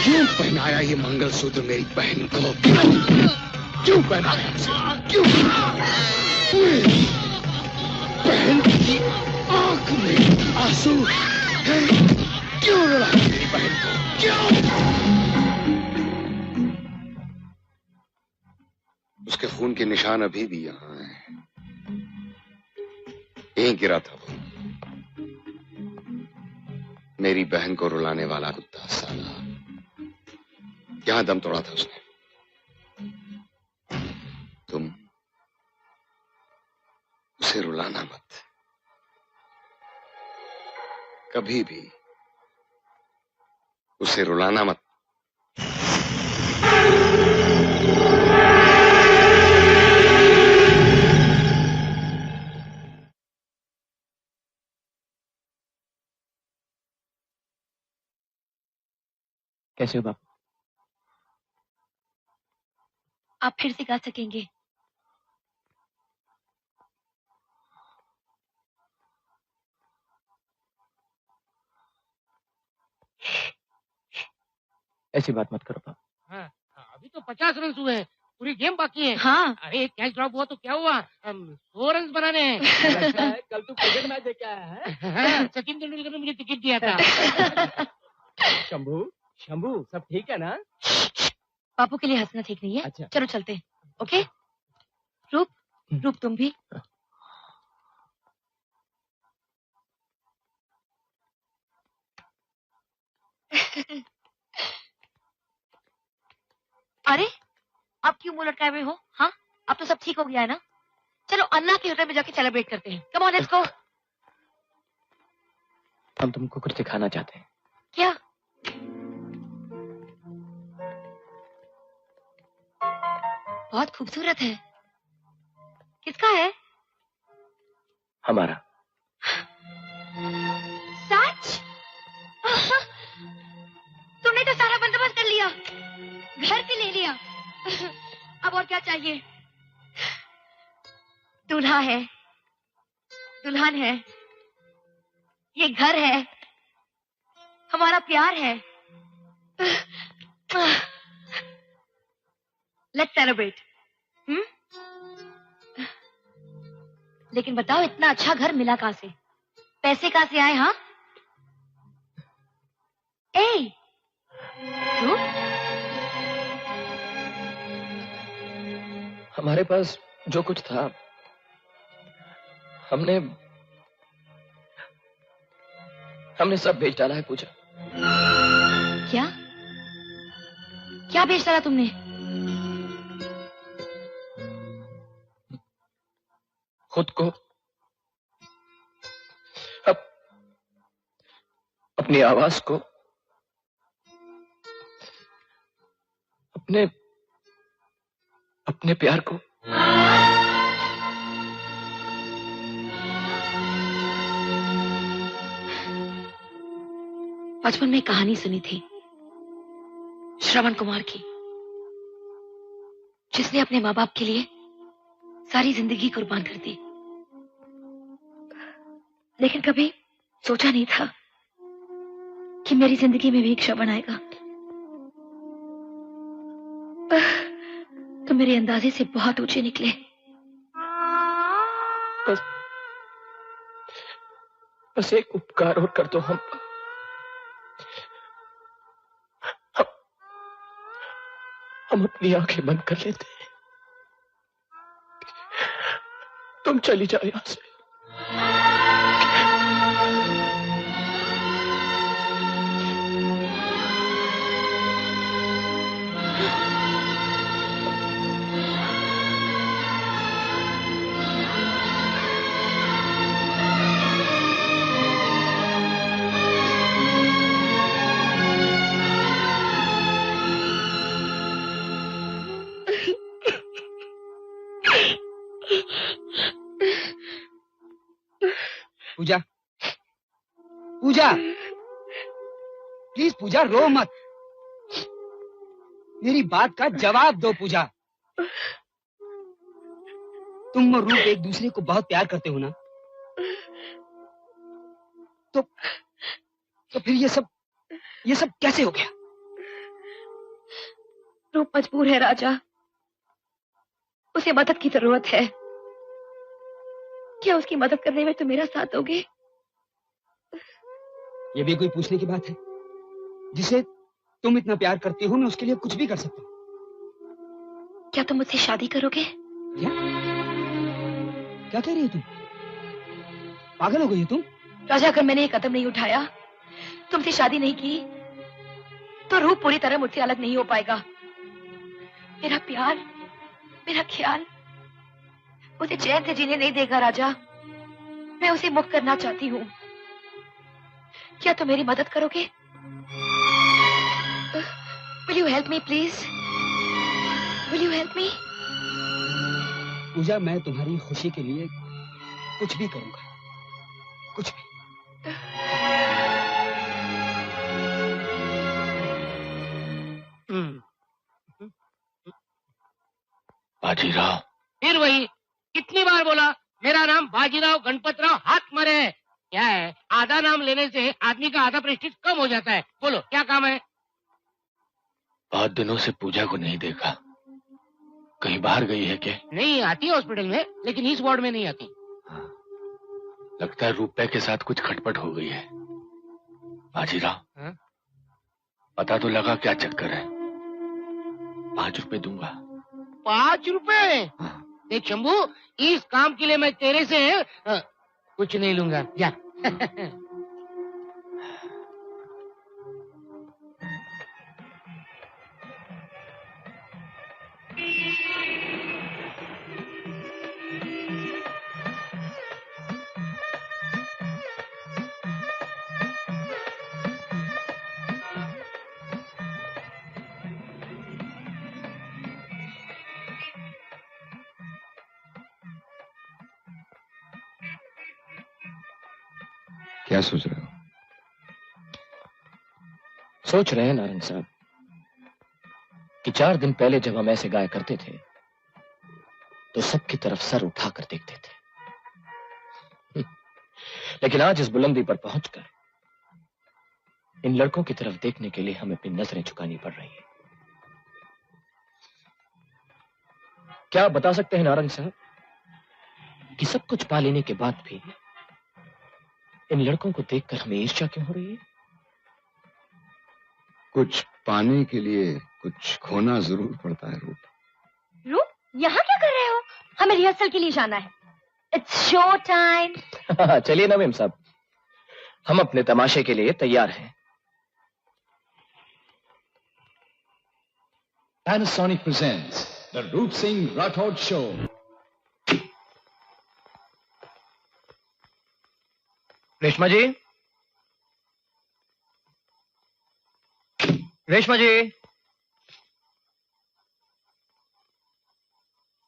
क्यों पहनाया ये मंगलसूत्र मेरी बहन को? क्यों पहनाया? क्यों? बहन की आंख में आंसू है, क्यों रुलाया मेरी बहन को? क्यों? उसके खून के निशान अभी भी यहां हैं। यहीं गिरा था वो, मेरी बहन को रुलाने वाला कुत्ता साला। यहां दम तोड़ा था उसने। तुम उसे रुलाना मत, कभी भी उसे रुलाना मत। कैसे हो बाप? आप फिर से गा सकेंगे? ऐसी बात मत करो बाप। हाँ, अभी तो 50 रन हुए हैं, पूरी गेम बाकी है। हाँ। अरे कैच ड्रॉप हुआ तो क्या हुआ? 100 रन बनाने हैं। कल तू क्रिकेट मैच देख के आया है? हाँ, सचिन तेंदुलकर ने मुझे टिकट दिया था। शंभू, शंभू, सब ठीक है ना? पापू के लिए हंसना ठीक नहीं है। अच्छा। चलो चलते हैं। ओके? रूप, रूप तुम भी। अरे, आप क्यों मुंह लटकाए हुए हो? हाँ, अब तो सब ठीक हो गया है ना? चलो अन्ना के होटल में जाके सेलिब्रेट करते हैं। Come on let's go. हम तुमको कुछ दिखाना चाहते हैं। क्या? बहुत खूबसूरत है। किसका है? हमारा। सच? तुमने तो सारा बंदोबस्त कर लिया, घर भी ले लिया। अब और क्या चाहिए? दूल्हा है, दुल्हन है, ये घर है, हमारा प्यार है। Let's celebrate. लेकिन बताओ, इतना अच्छा घर मिला कहां से? पैसे कहां से आए? हाँ, ए हमारे पास जो कुछ था हमने सब बेच डाला है पूजा। क्या? क्या बेच डाला तुमने? खुद को, अपनी आवाज को, अपने प्यार को। बचपन में कहानी सुनी थी श्रवण कुमार की, जिसने अपने माँ बाप के लिए सारी जिंदगी कुर्बान कर दी, लेकिन कभी सोचा नहीं था कि मेरी जिंदगी में भी एक श्रवण आएगा। तो मेरे अंदाजे से बहुत ऊंचे निकले। बस एक उपकार और कर दो हम अपनी आंखें बंद कर लेते हैं। तुम चली जाओ यहां से। पूजा, पूजा, प्लीज पूजा, रो मत। मेरी बात का जवाब दो पूजा। तुम और रूप एक दूसरे को बहुत प्यार करते हो ना? तो फिर ये सब कैसे हो गया? रूप मजबूर है राजा, उसे मदद की जरूरत है। क्या उसकी मदद करने में तुम मेरा साथ दोगे? ये भी कोई पूछने की बात है? जिसे तुम इतना प्यार करती हो, मैं उसके लिए कुछ भी कर सकता हूँ। क्या तुम मुझसे शादी करोगे? क्या कह रही हो तुम? पागल हो गई हो तुम? राजा, अगर मैंने ये कदम नहीं उठाया, तुमसे शादी नहीं की, तो रूप पूरी तरह मुझसे अलग नहीं हो पाएगा। मेरा प्यार, मेरा ख्याल उसे चैन से जीने नहीं देगा राजा। मैं उसे मुक्त करना चाहती हूँ। क्या तुम मेरी मदद करोगे? Will you help me please? Will you help me? पूजा, मैं तुम्हारी खुशी के लिए कुछ भी करूंगा, कुछ भी। बाजीराव। फिर वही, कितनी बार बोला मेरा नाम बाजीराव गणपतराव हाथ मरे है। क्या है, आधा नाम लेने से आदमी का आधा प्रेस्टीज कम हो जाता है। बोलो क्या काम है? बहुत दिनों से पूजा को नहीं देखा, कहीं बाहर गई है क्या? नहीं, आती है हॉस्पिटल में, लेकिन इस वार्ड में नहीं आती। लगता है रुपए के साथ कुछ खटपट हो गई है। बाजीराव, पता तो लगा क्या चक्कर है। 5 रुपए दूंगा। 5 रुपए? देख शंभू, इस काम के लिए मैं तेरे से कुछ नहीं लूंगा। जा। क्या सोच रहे हो? सोच रहे हैं नारंग साहब कि 4 दिन पहले जब हम ऐसे गाया करते थे तो सबकी तरफ सर उठाकर देखते थे, लेकिन आज इस बुलंदी पर पहुंचकर इन लड़कों की तरफ देखने के लिए हमें अपनी नजरें झुकानी पड़ रही है। क्या आप बता सकते हैं नारंग साहब कि सब कुछ पा लेने के बाद भी इन लड़कों को देखकर हमें ईर्ष्या क्यों हो रही है? कुछ पाने के लिए कुछ खोना जरूर पड़ता है। रूप, यहाँ क्या कर रहे हो? हमें रिहर्सल के लिए जाना है। It's show time. चलिए नवीम साहब, हम अपने तमाशे के लिए तैयार हैं। Panasonic presents the Roop Singh Rathod Show. Reshma जी, रेशमा जी,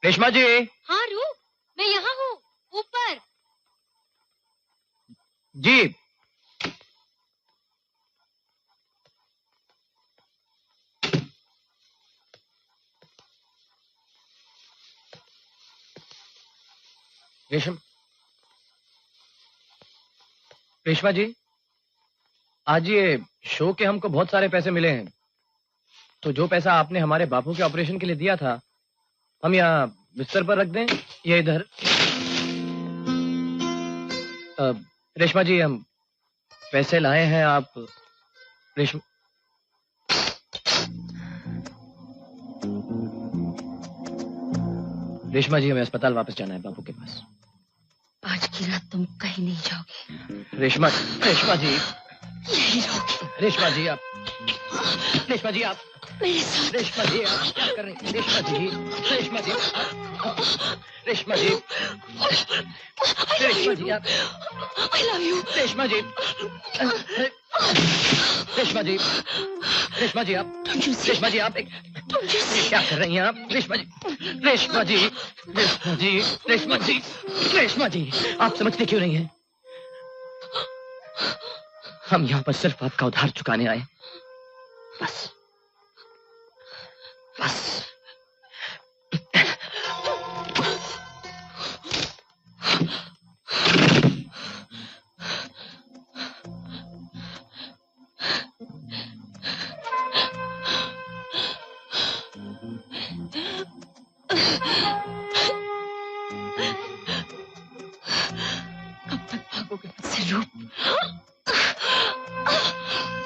रेशमा जी। हाँ रूप, मैं यहाँ हूँ, ऊपर। जी। रेशमा जी, आज ये शो के हमको बहुत सारे पैसे मिले हैं, तो जो पैसा आपने हमारे बापू के ऑपरेशन के लिए दिया था हम यहाँ बिस्तर पर रख दें, ये इधर। रेशमा जी, हम पैसे लाए हैं। आप रेशमा जी, हमें अस्पताल वापस जाना है, बापू के पास। आज की रात तुम कहीं नहीं जाओगे। रेशमा जी, यही रहोगे। रेशमा जी आप मेरे साथ। रेशमा जी आप क्या कर रही हैं? रेशमा जी, रेशमा जी आप, I love you। रेशमा जी, रेशमा जी, रेशमा जी आप, रेशमा जी आप क्या कर रही हैं आप? रेशमा जी, रेशमा जी, रेशमा जी, रेशमा जी, रेशमा जी, आप समझते क्यों नहीं हैं? हम यहाँ पर सिर्फ आपका उधार चुकाने आए, बस बस। कब तक भागोगे मुझसे रूप?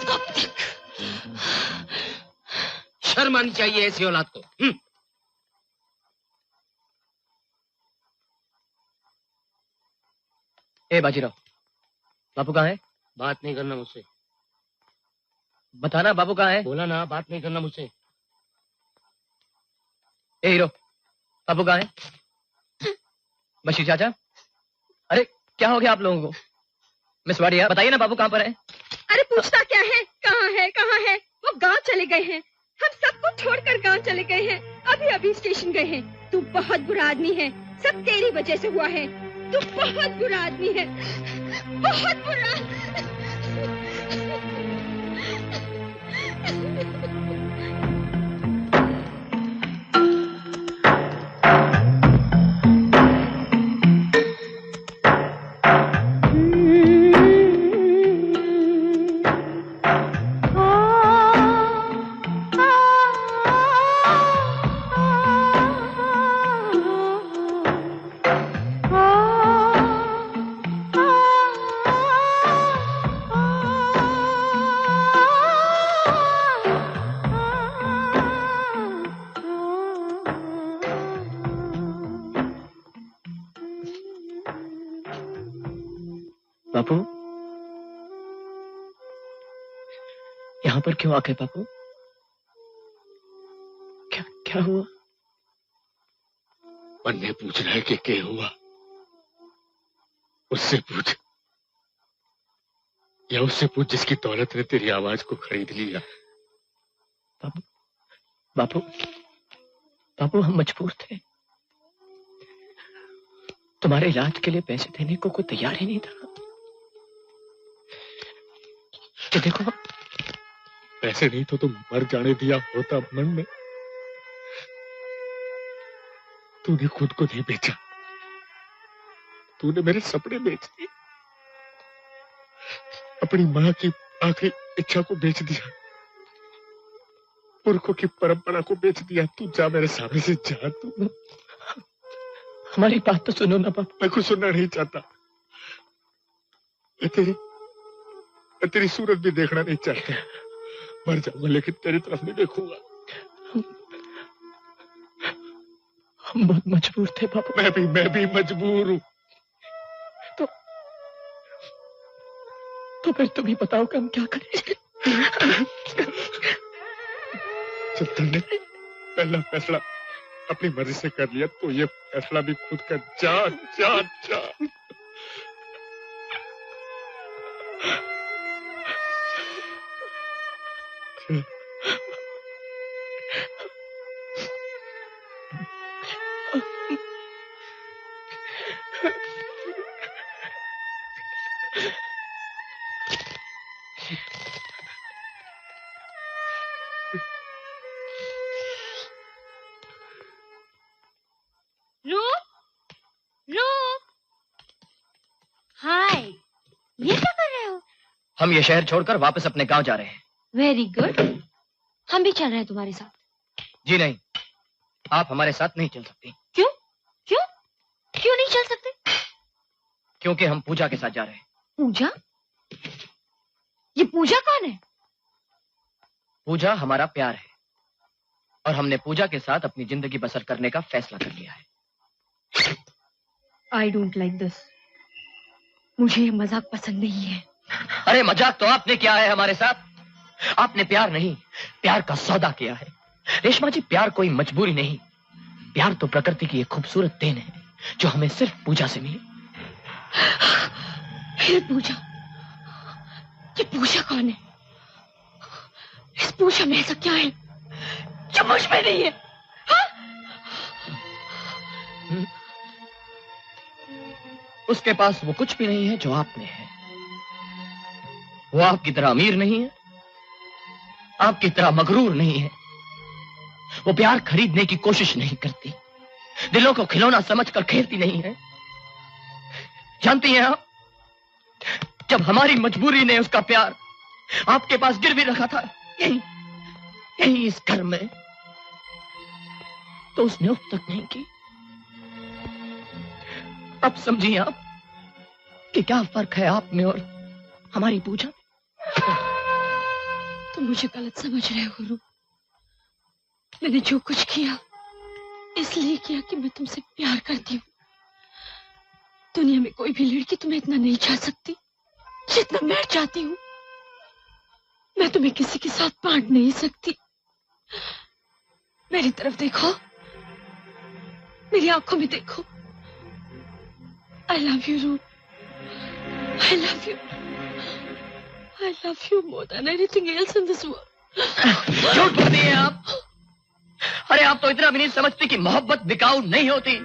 कब तक? शर्म आनी चाहिए ऐसी औलाद को। ए बाजीराव, बापू कहाँ है? बात नहीं करना मुझसे। बताना बापू कहाँ है? बोला ना, बात नहीं करना मुझसे। ए हीरो, बापू कहाँ है? बशीर चाचा, अरे क्या हो गया आप लोगों को? मिस वाडिया, बताइए ना बाबू कहाँ पर है? अरे पूछता क्या है? कहाँ है? कहाँ है? वो गांव चले गए हैं। हम सबको छोड़कर गांव चले गए हैं। अभी अभी स्टेशन गए हैं। तू बहुत बुरा आदमी है। सब तेरी वजह से हुआ है। तू बहुत बुरा आदमी है, बहुत बुरा। बापू, यहाँ पर क्यों आ गए बापू? क्या क्या हुआ? बन्ने पूछ रहा है कि क्या हुआ, उससे पूछ, या उससे पूछ जिसकी दौलत ने तेरी आवाज को खरीद लिया। बापू, बापू, बापू, हम मजबूर थे। तुम्हारे इलाज के लिए पैसे देने को कोई तैयार ही नहीं था। के देखो। पैसे नहीं तो तुम मर जाने दिया होता मन में। तूने खुद को नहीं बेचा, तूने मेरे सपने बेच दिए, अपनी मां की आखिरी इच्छा को बेच दिया, पुरखों की परंपरा को बेच दिया। तू जा मेरे सामने से जा। तू हमारी बात तो सुनो ना पापा। मैं कुछ सुनना नहीं चाहता। मैं तेरी सूरत भी देखना नहीं चाहता। मर जाऊंगा लेकिन तेरी तरफ नहीं देखूंगा। हम बहुत मजबूर थे पापा। मैं भी मजबूर हूं। तो फिर तुम ही बताओ कि हम क्या करें। जब तुमने पहला फैसला अपनी मर्जी से कर लिया तो ये फैसला भी खुद कर। जा जा जा। हाय, ये क्या कर रहे हो? हम ये शहर छोड़कर वापस अपने गांव जा रहे हैं। Very good. हम भी चल रहे हैं तुम्हारे साथ। जी नहीं, आप हमारे साथ नहीं चल सकती। क्यों? क्यों? क्यों नहीं चल सकते? क्योंकि हम पूजा के साथ जा रहे हैं। पूजा? ये पूजा कौन है? पूजा हमारा प्यार है और हमने पूजा के साथ अपनी जिंदगी बसर करने का फैसला कर लिया है। I don't like this. मुझे ये मजाक पसंद नहीं है। अरे मजाक तो आपने किया है हमारे साथ। आपने प्यार नहीं, प्यार का सौदा किया है। रेशमा जी, प्यार कोई मजबूरी नहीं, प्यार तो प्रकृति की एक खूबसूरत देन है जो हमें सिर्फ पूजा से मिली। ये पूजा कौन है? इस पूजा में ऐसा क्या है जो मुझ में नहीं है? उसके पास वो कुछ भी नहीं है जो आप में है। वो आपकी तरह अमीर नहीं है, आपकी तरह मगरूर नहीं है। वो प्यार खरीदने की कोशिश नहीं करती, दिलों को खिलौना समझकर खेलती नहीं है। जानती हैं आप, जब हमारी मजबूरी ने उसका प्यार आपके पास गिरवी रखा था, यही इस घर में, तो उसने उफ तक नहीं की। अब समझिए आप कि क्या फर्क है आप में और हमारी पूजा। तुम मुझे गलत समझ रहे हो गुरु। मैंने जो कुछ किया इसलिए किया कि मैं तुमसे प्यार करती हूँ। दुनिया में कोई भी लड़की तुम्हें इतना नहीं चाह सकती जितना मैं चाहती हूँ। मैं तुम्हें किसी के साथ बांट नहीं सकती। मेरी तरफ देखो, मेरी आंखों में देखो। I love you, Roop. I love you. I love you more than anything else in this world. झूठ बोलती हैं आप। अरे आप तो इतना भी नहीं समझती कि मोहब्बत बिकाऊ नहीं होती।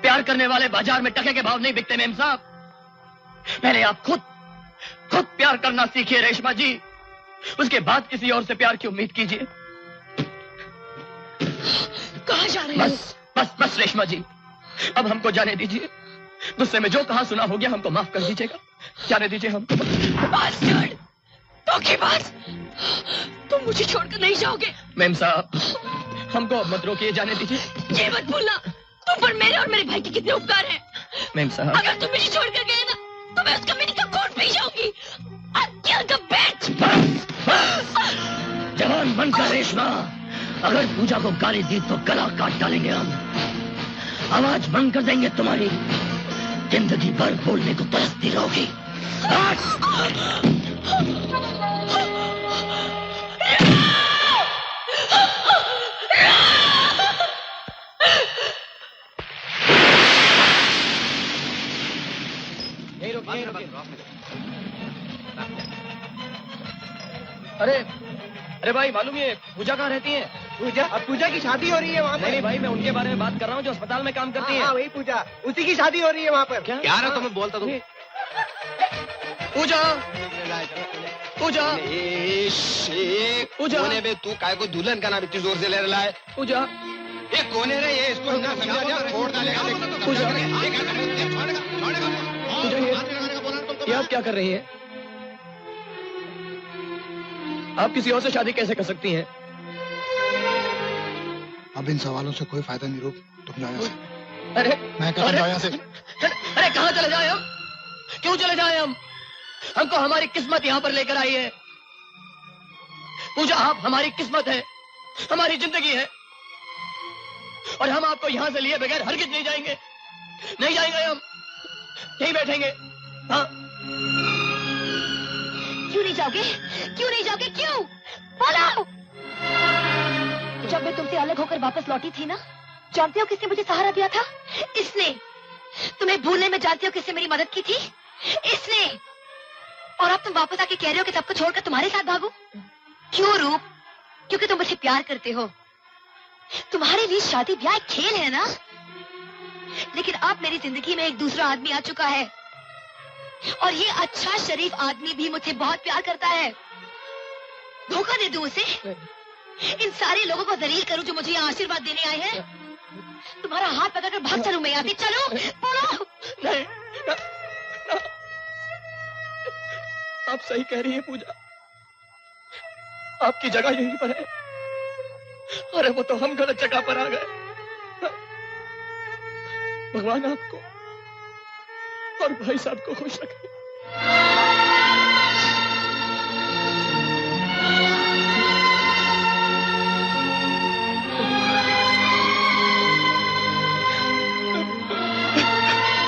प्यार करने वाले बाजार में टके के भाव नहीं बिकते मेम साहब। पहले आप खुद प्यार करना सीखिए रेशमा जी, उसके बाद किसी और से प्यार की उम्मीद कीजिए। कहाँ जा रहे हो? बस रेशमा जी, अब हमको जाने दीजिए। गुस्से में जो कहा सुना हो गया, हमको माफ कर दीजिएगा। जाने दीजिए हमको। धोखेबाज, तुम मुझे छोड़कर नहीं जाओगे। मेम साहब, हमको अब मत रोकिए, जाने दीजिए। ये मत भूलना तुम पर मेरे और मेरे भाई के कितने उपकार हैं। मेम साहब, अगर तुम मुझे छोड़कर गए ना तो मैं उसका मिनी का खून पी जाऊंगी। जवान बनकर रेशमा, अगर पूजा को गाली दी तो गला काट डालेंगे हम। आवाज बंद कर देंगे तुम्हारी। जिंदगी भर बोलने को तरसती रहोगी। अरे भाई, मालूम है पूजा कहाँ रहती है? पूजा? अब पूजा की शादी हो रही है वहाँ पर। नहीं भाई, मैं उनके बारे में बात कर रहा हूँ जो अस्पताल में काम करती है। हाँ, वही पूजा, उसी की शादी हो रही है वहाँ पर। क्या रहा तो मैं बोलता हूँ। पूजा, पूजा पूजा कोने बे तू काय को दुल्हन का नाम इतनी जोर से ले रहा है? पूजा ये कौन है रे? ये इसको ना समझा दिया, छोड़ डालेगा। पूजा ये आप क्या कर रही हैं? आप किसी और से शादी कैसे कर सकती हैं? अब इन सवालों से कोई फायदा नहीं, रूप तुम जाओ यहाँ से। अरे मैं कहा जाओ यहाँ से। अरे कहाँ चले जाए हम? क्यों चले जाए हम? हमको हमारी किस्मत यहाँ पर लेकर आई है। पूजा आप हमारी किस्मत है, हमारी जिंदगी है, और हम आपको यहाँ से लिए बगैर हरगिज नहीं जाएंगे। नहीं जाएंगे हम, यहीं बैठेंगे। हाँ क्यों नहीं जाओगे? क्यों नहीं जाओगे? क्यों? बोलो। जब मैं तुमसे अलग होकर वापस लौटी थी ना, जानते हो किसने मुझे सहारा दिया था? इसने। तुम्हें भूलने में जानते हो किसने मेरी मदद की थी? इसने। और अब तुम वापस आके कह रहे हो कि सबको छोड़कर तुम्हारे साथ भागूं? क्यों रूप? क्योंकि तुम मुझसे प्यार करते हो। तुम्हारे लिए शादी ब्याह एक खेल है ना? लेकिन अब मेरी जिंदगी में एक दूसरा आदमी आ चुका है, और ये अच्छा शरीफ आदमी भी मुझसे बहुत प्यार करता है। धोखा दे दूं उसे? इन सारे लोगों को दलील करूं जो मुझे आशीर्वाद देने आए हैं? तुम्हारा हाथ पकड़कर भाग चलूं मैं यहाँ से? चलो बोलो। नहीं, आप सही कह रही है पूजा, आपकी जगह यहीं पर है। अरे वो तो हम गलत जगह पर आ गए। भगवान आपको और भाई साहब को खुश रखे।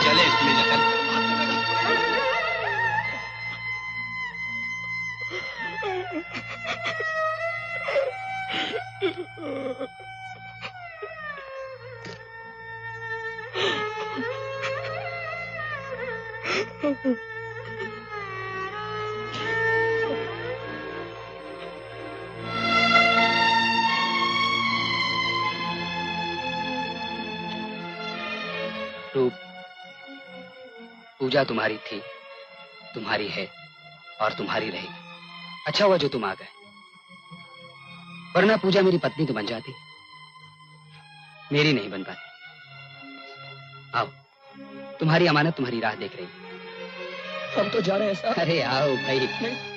चले इसके लिए जाकर। रूप, पूजा तुम्हारी थी, तुम्हारी है और तुम्हारी रहेगी। अच्छा हुआ जो तुम आ गए, वरना पूजा मेरी पत्नी तो बन जाती, मेरी नहीं बन पाती। आओ, तुम्हारी अमानत तुम्हारी राह देख रही। हम तो जा रहे हैं साहब। अरे आओ भाई,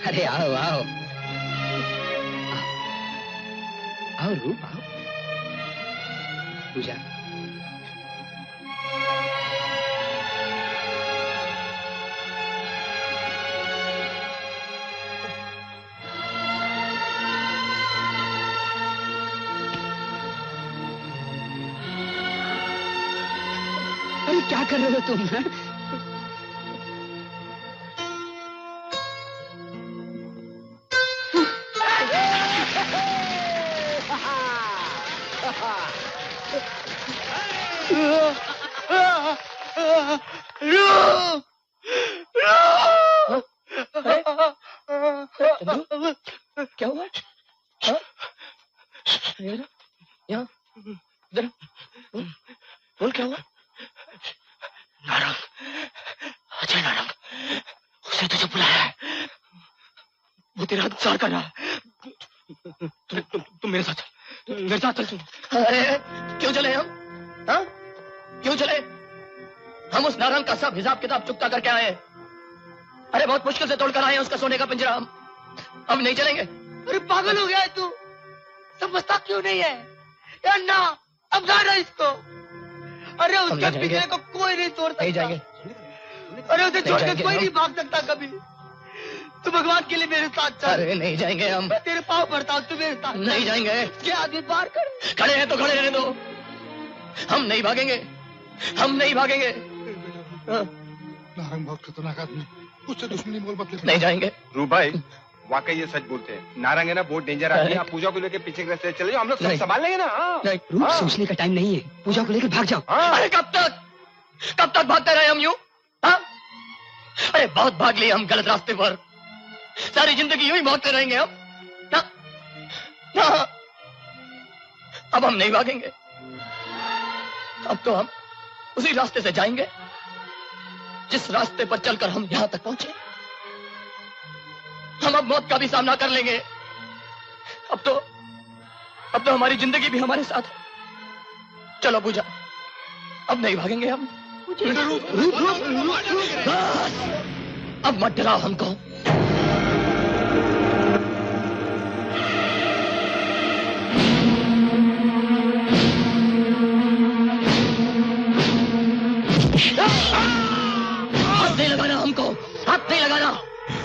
अरे आओ आओ आओ रूप आओ। पूजा, अरे क्या कर रहे हो तुम? है? क्या हुआ? यहाँ जरा बोल क्या हुआ? नारंग, अजय नारंग, उसने तुझे बुलाया है। वो तेरा इंतजार कर रहा है। तुम मेरे साथ चल, मेरे साथ चल। अरे क्यों चले हम? हाँ क्यों चले? हम उस नारंग का सब हिसाब किताब चुकता करके आए हैं। अरे बहुत मुश्किल से तोड़कर आए हैं उसका सोने का पिंजरा। हम नहीं चलेंगे। अरे पागल हो गया है तू? समझता क्यों नहीं है यार? ना अब जाना इसको। अरे उसका पिंजरे को कोई नहीं तोड़ सकता। नहीं जाएंगे। अरे उसे छोड़ के कोई नहीं भाग सकता कभी। तू भगवान के लिए मेरे साथ चल। अरे नहीं जाएंगे हम। मैं तेरे पाँव पड़ता हूँ, तू मेरे साथ नहीं जाएंगे। क्या आदमी बाहर कर। खड़े हैं तो खड़े रहने दो। हम नहीं भागेंगे, हम नहीं भागेंगे। नारंग बहुत खतरनाक आदमी, उससे दुश्मनी मोल मत ले। नहीं जाएंगे। रूप भाई वाकई ये सच बोलते हैं। नारंग है ना बहुत डेंजर आदमी। आप पूजा को लेकर पीछे रास्ते चले जाओ, हम लोग सब संभाल लेंगे ना। नहीं, रूप सोचने का टाइम नहीं है, पूजा को लेकर भाग जाओ। अरे कब तक भागते रहे हम यूं? हाँ? अरे बहुत भाग लिए हम गलत रास्ते पर। सारी जिंदगी यूं ही भागते रहेंगे हम ना? ना अब हम नहीं भागेंगे। अब तो हम उसी रास्ते से जाएंगे जिस रास्ते पर चलकर हम यहां तक पहुंचे। हम अब मौत का भी सामना कर लेंगे। अब तो हमारी जिंदगी भी हमारे साथ है। चलो पूजा, अब नहीं भागेंगे हम। बस, अब मत डराओ हमको। हाथ नहीं लगाना हमको, हाथ नहीं लगाना।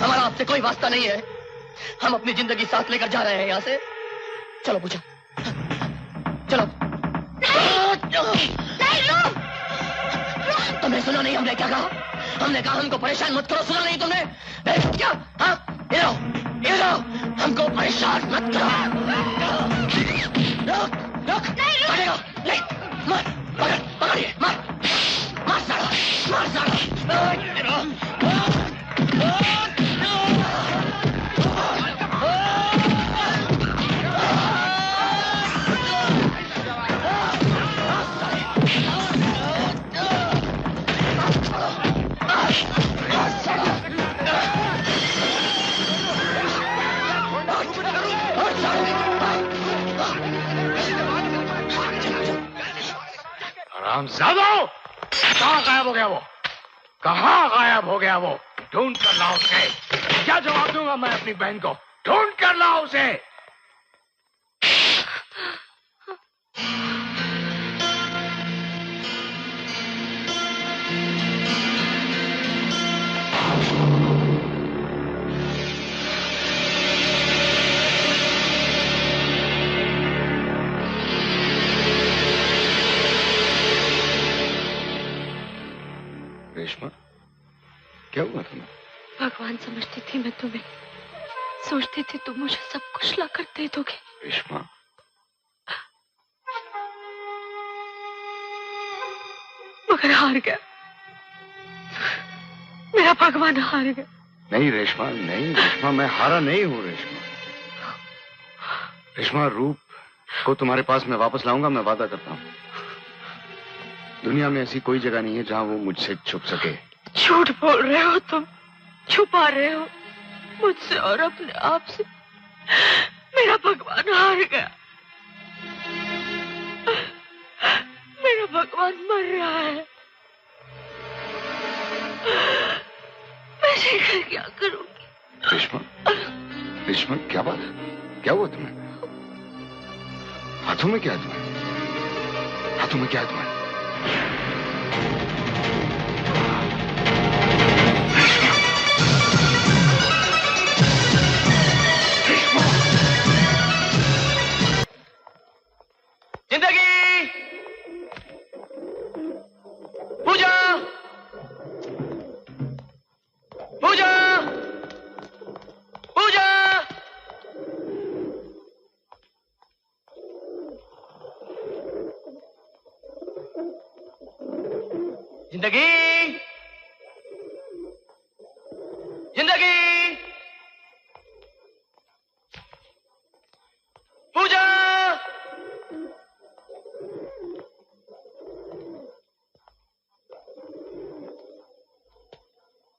हमारा आपसे कोई वास्ता नहीं है। हम अपनी जिंदगी साथ लेकर जा रहे हैं यहाँ से। चलो पूजा, चलो। तुमने सुना नहीं हमने क्या कहा? हमने कहा हमको परेशान मत करो। सुना नहीं तुमने? क्या? हाँ, ये लो, हमको परेशान मत करो। रोक, पकड़ेगा, नहीं, मत, पकड़िए, मार साला। हरामजादो! कहाँ गायब हो गया वो? कहाँ गायब हो गया वो? ढूंढ कर लाओ उसे। क्या जवाब दूंगा मैं अपनी बहन को? ढूंढ कर लाओ उसे। रेशमा, क्या हुआ तुम्हें? भगवान समझती थी मैं तुम्हें, सोचती थी तुम मुझे सब कुछ लाकर दे दोगे। रेशमा, मगर हार गया, मेरा भगवान हार गया। नहीं रेशमा, नहीं रेशमा, मैं हारा नहीं हूँ रेशमा। रेशमा, रूप को तुम्हारे पास मैं वापस लाऊंगा, मैं वादा करता हूँ। दुनिया में ऐसी कोई जगह नहीं है जहां वो मुझसे छुप सके। झूठ बोल रहे हो तुम, छुपा रहे हो मुझसे और अपने आप से। मेरा भगवान हार गया, मेरा भगवान मर रहा है। मैं देखकर क्या करूंगी? रेशमा, रेशमा, क्या बात है? क्या हुआ तुम्हें? हाथों में क्या है तुम्हें? हाथों में क्या है तुम्हें? जिंदगी, पूजा, पूजा, पूजा, जिंदगी, जिंदगी, पूजा,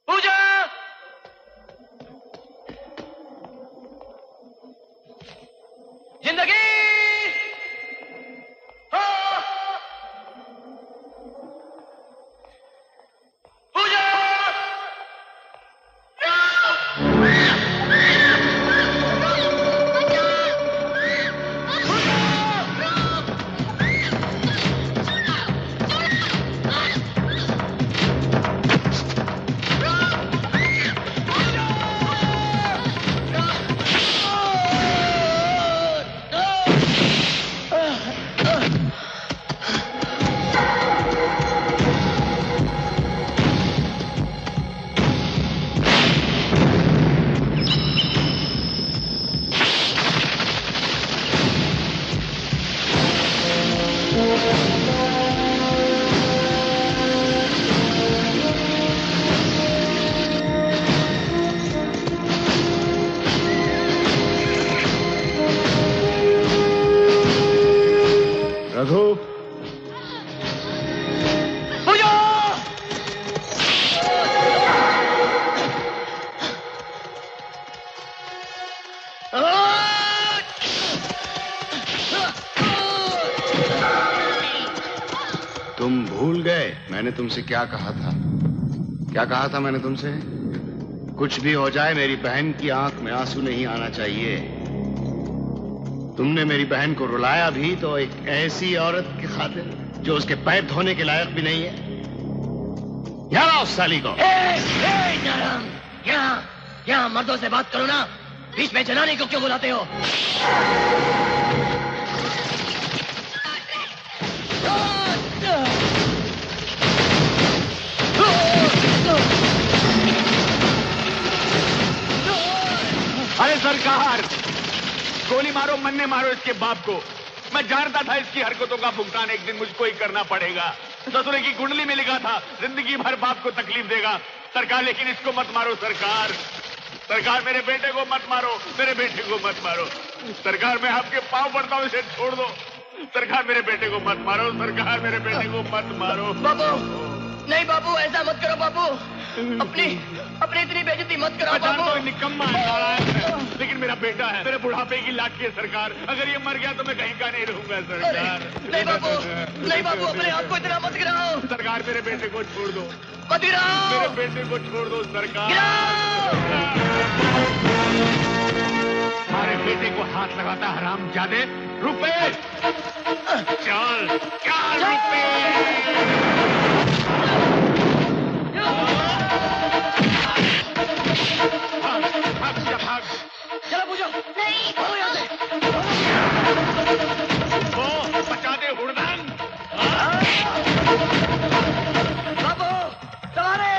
पूजा, जिंदगी, तुम भूल गए मैंने तुमसे क्या कहा था? क्या कहा था मैंने तुमसे? कुछ भी हो जाए मेरी बहन की आंख में आंसू नहीं आना चाहिए। तुमने मेरी बहन को रुलाया भी तो एक ऐसी औरत की खातिर जो उसके पैर धोने के लायक भी नहीं है। यहाँ लाओ उस साली को। यहाँ मर्दों से बात करो ना, बीच में जनानी को क्यों बुलाते हो? अरे सरकार, गोली मारो, मन्ने मारो इसके बाप को। मैं जानता था इसकी हरकतों का भुगतान एक दिन मुझको ही करना पड़ेगा। ससुरे की कुंडली में लिखा था जिंदगी भर बाप को तकलीफ देगा। सरकार लेकिन इसको मत मारो सरकार। सरकार मेरे बेटे को मत मारो, मेरे बेटे को मत मारो। सरकार मैं आपके पांव पड़ता हूं, इसे छोड़ दो। सरकार मेरे बेटे को मत मारो, सरकार मेरे बेटे को मत मारो। बाबू नहीं बाबू, ऐसा मत करो बाबू। अपनी इतनी बेइज्जती मत करो बाबू। निकम्मा है लेकिन मेरा बेटा है, मेरे बुढ़ापे की लाठी है सरकार। अगर ये मर गया तो मैं कहीं का नहीं रहूंगा सरकार। नहीं बाबू, नहीं बाबू, अपने आप को इतना मत गिराओ। सरकार मेरे बेटे को छोड़ दो, मत गिराओ। मेरे बेटे को छोड़ दो सरकार। हमारे बेटे को हाथ लगाता हरामजादे। रुपए चल, 4 रुपए। भाग। चलो पूछो। नहीं भागो यहाँ से। वो बचा दे हुड़दंग। बाबू सवारे।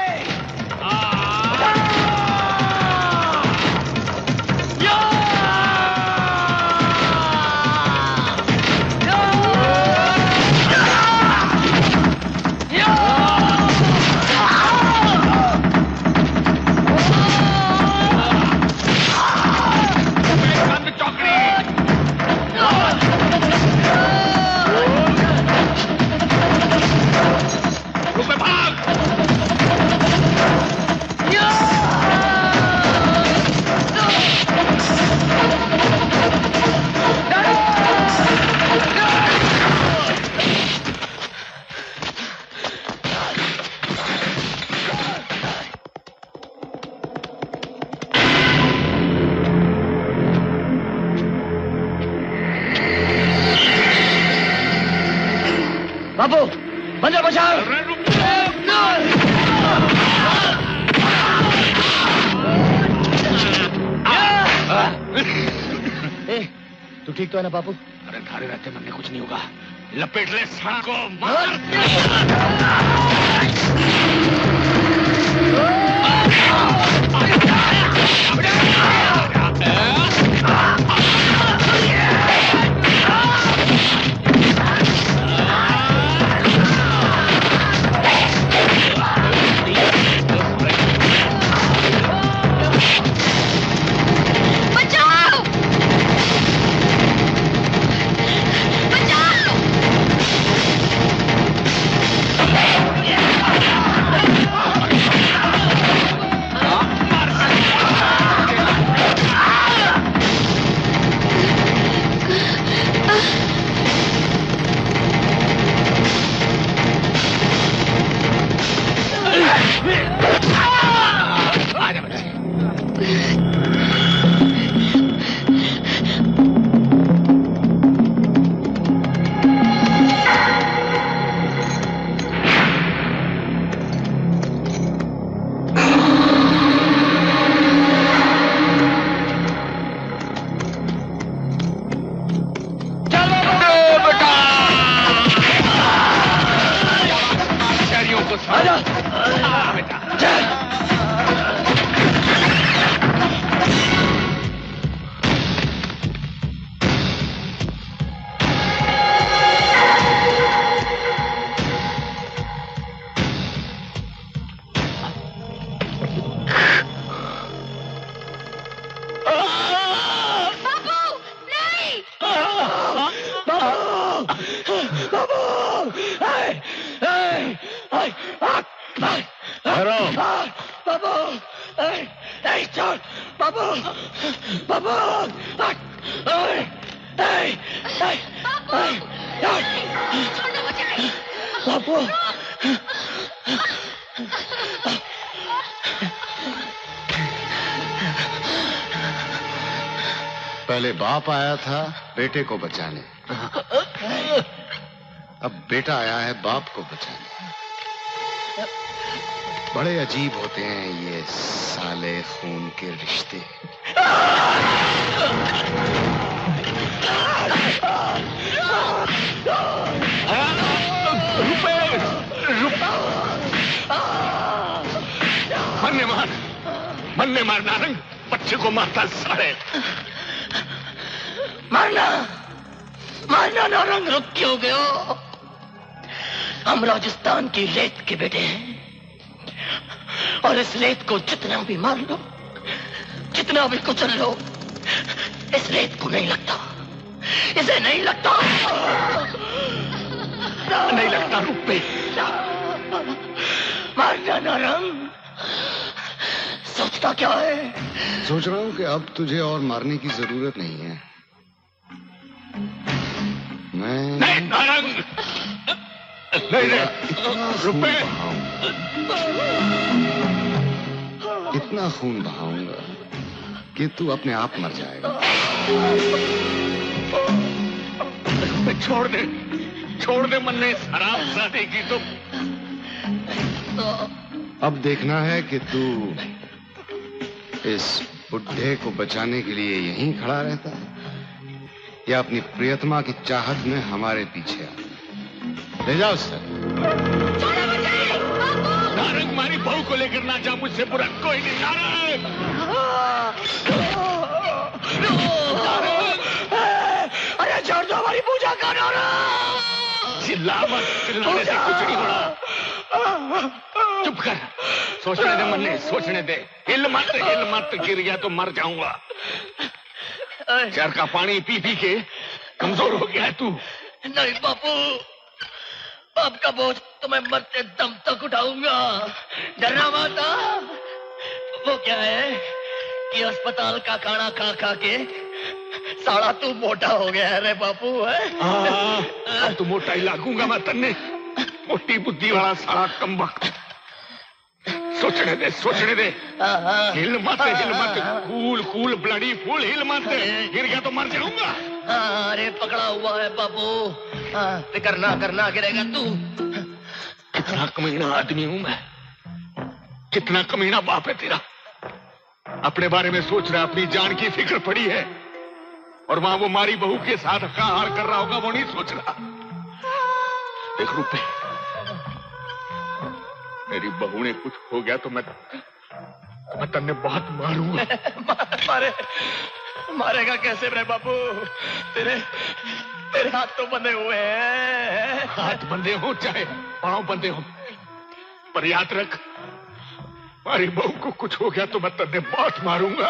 बाबू बंदर बचाओ। तू ठीक तो है ना बाबू? अरे धारे रहते मन में कुछ नहीं होगा। लपेट ले साला को, मार। बाबू बाबू बाबू पहले बाप आया था बेटे को बचाने, अब बेटा आया है बाप को बचाने। बड़े अजीब होते हैं ये साले खून के रिश्ते। मरने मार नारंग, बच्चे को मारता साले। मारना मारना नारंग, रुक क्यों गए हो? हम राजस्थान की रेत के बेटे हैं और इस रेत को जितना भी मार लो, जितना भी कुचल लो, इस रेत को नहीं लगता, इसे नहीं लगता, नहीं लगता रुपए। मारना नारंग, सोचता क्या है? सोच रहा हूं कि अब तुझे और मारने की जरूरत नहीं है। नहीं नारंग, नहीं रुपए, इतना खून बहाऊंगा कि तू अपने आप मर जाएगा। छोड़ दे मन्ने, हरामजादे की तो। अब देखना है कि तू इस बुढ़े को बचाने के लिए यहीं खड़ा रहता है या अपनी प्रियतमा की चाहत में हमारे पीछे आता। ले जाओ सर। नारंग, मारी बहू को लेकर ना जा, मुझसे बुरा कोई नहीं। नारंग, अरे छोड़ दो हमारी पूजा का। नारंग, चिल्ला मत, चिल्लाने से कुछ नहीं होना। चुप कर, सोचने दे मन्ने, सोचने दे। हिल मत, गिर गया तो मर जाऊंगा। जहर का पानी पी पी के कमजोर हो गया है तू। नहीं बापू, बाप का बोझ तो मैं मरते दम तक उठाऊंगा। डरना मत। वो क्या है कि अस्पताल का खाना खा खा के साला तू मोटा हो गया है रे बापू। है तू मोटा ही लागूंगा मैं तन्ने, मोटी बुद्धि वाला साला कमबख्त। सोचने दे, सोचने दे। हिल मत, कूल ब्लडी फूल, हिल मत। गिर गया तो मर जाऊंगा। अरे पकड़ा हुआ है बापू, फिक्र ना करना, गिरेगा तू। कितना कमीना आदमी हूं मैं, कितना कमीना बाप है तेरा। अपने बारे में सोच रहा, अपनी जान की फिक्र पड़ी है, और वहां वो मारी बहू के साथ हार कर रहा होगा, वो नहीं सोच रहा। देख रुपए, मेरी बहू ने कुछ हो गया तो मैं तन्ने बहुत मारूंगा। मारेगा कैसे रे बापू? तेरे हाथ तो बंधे हुए हैं। हाथ बंधे हो चाहे पांव बंधे हो, पर याद रख, हमारी बहू को कुछ हो गया तो मैं तन्ने बहुत मारूंगा।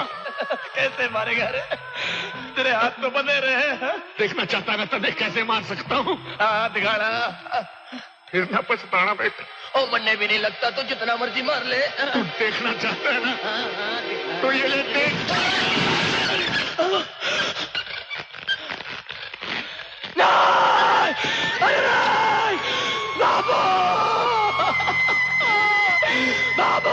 कैसे मारेगा रे? तेरे हाथ तो बंधे रहे। देखना चाहता मैं तन्ने कैसे मार सकता हूँ? दिखाना, फिर ना पछताना बेटा। ओ मरने भी नहीं लगता तो जितना मर्जी मार ले। तू देखना चाहता है ना, तो ये ले देख। बाबू, बाबू,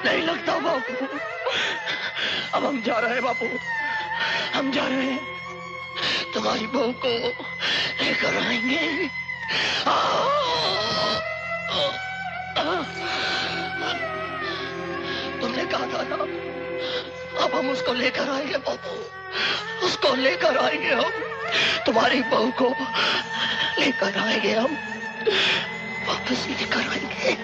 नहीं लगता बापू। अब हम जा रहे हैं बापू, हम जा रहे हैं, तुम्हारी बहू को लेकर आएंगे। तुमने कहा था ना अब हम उसको लेकर आएंगे बापू, उसको लेकर आएंगे हम, तुम्हारी बहू को लेकर आएंगे हम, वापस लेकर आएंगे।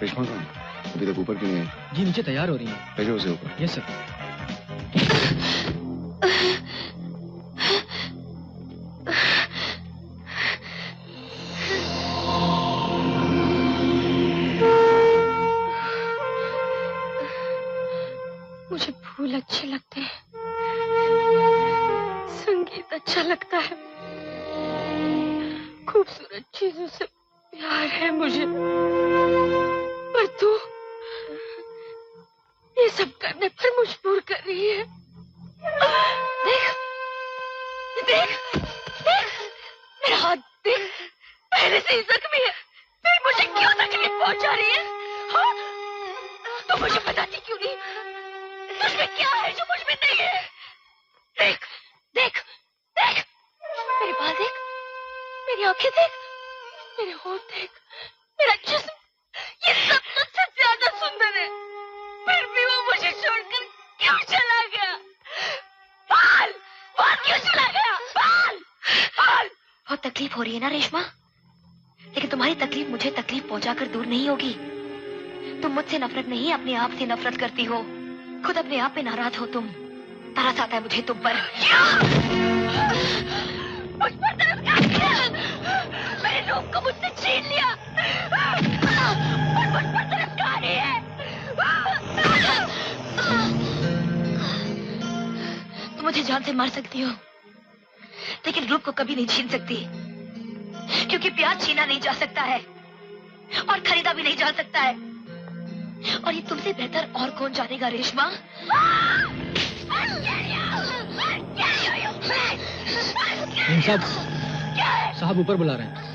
रेशमा कौन अभी तक ऊपर क्यों नहीं आई? जी नीचे तैयार हो रही है। भेजो उसे ऊपर। Yes sir. मुझे फूल अच्छे लगते हैं, संगीत अच्छा लगता है, खूबसूरत चीजों से प्यार है मुझे, पर तू ये सब करने पर मजबूर कर रही है। देख, देख, देख, मेरा हाथ देख, पहले से ही जख्मी है, फिर मुझे क्यों तकलीफ पहुंचा रही है? हाँ? तो मुझे बताती क्यों नहीं? तुझमें क्या है जो मुझमें नहीं है? देख, देख, देख, मेरे बाल देख, मेरी आंखें देख, मेरे होठ देख, मेरा जिस्म, ये सब तुझसे ज्यादा सुंदर है, फिर भी वो मुझे छोड़कर क्यों चला गया? बाल, बाल क्यों चला गया? बाल, बाल। बहुत तकलीफ हो रही है ना रेशमा, लेकिन तुम्हारी तकलीफ मुझे तकलीफ पहुंचाकर दूर नहीं होगी। तुम मुझसे नफरत नहीं, अपने आप से नफरत करती हो, खुद अपने आप पे नाराज हो तुम। तरस आता है मुझे तुम पर। मुझ पर तरस किया, मेरे रूप को मुझसे छीन लिया, और मुझ पर तरस खा रही है। तुम मुझे जान से मार सकती हो, लेकिन रूप को कभी नहीं छीन सकती, क्योंकि प्यार छीना नहीं जा सकता है और खरीदा भी नहीं जा सकता है, और ये तुमसे बेहतर और कौन जानेगा रेशमा? साहब ऊपर बुला रहे हैं।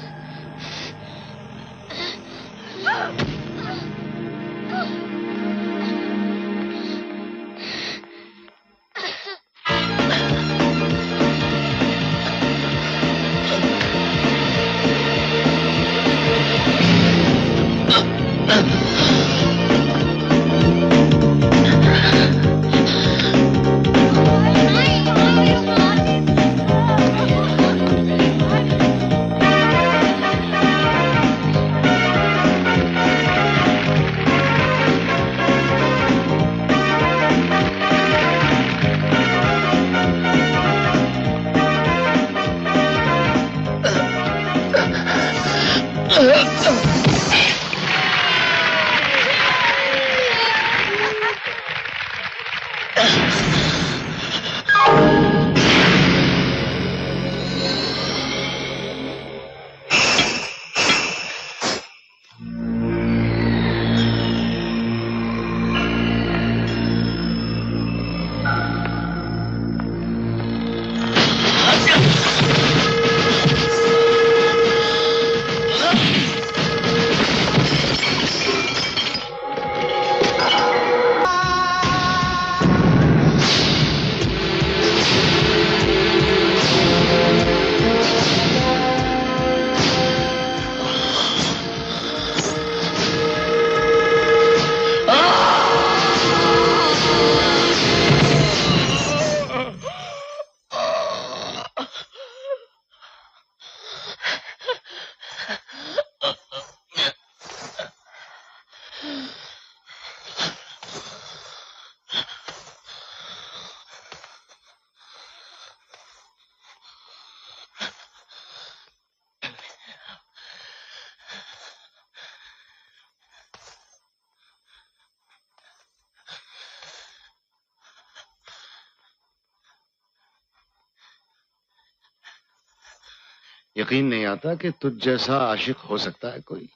यकीन नहीं आता कि तुझ जैसा आशिक हो सकता है कोई।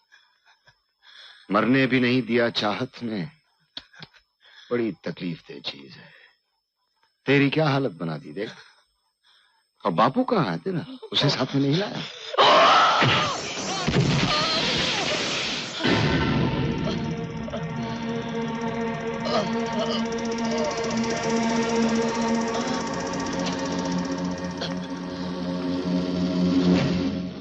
मरने भी नहीं दिया चाहत ने, बड़ी तकलीफ दे चीज है। तेरी क्या हालत बना दी देख। और बापू कहाँ है तेरा? उसे साथ में नहीं लाया?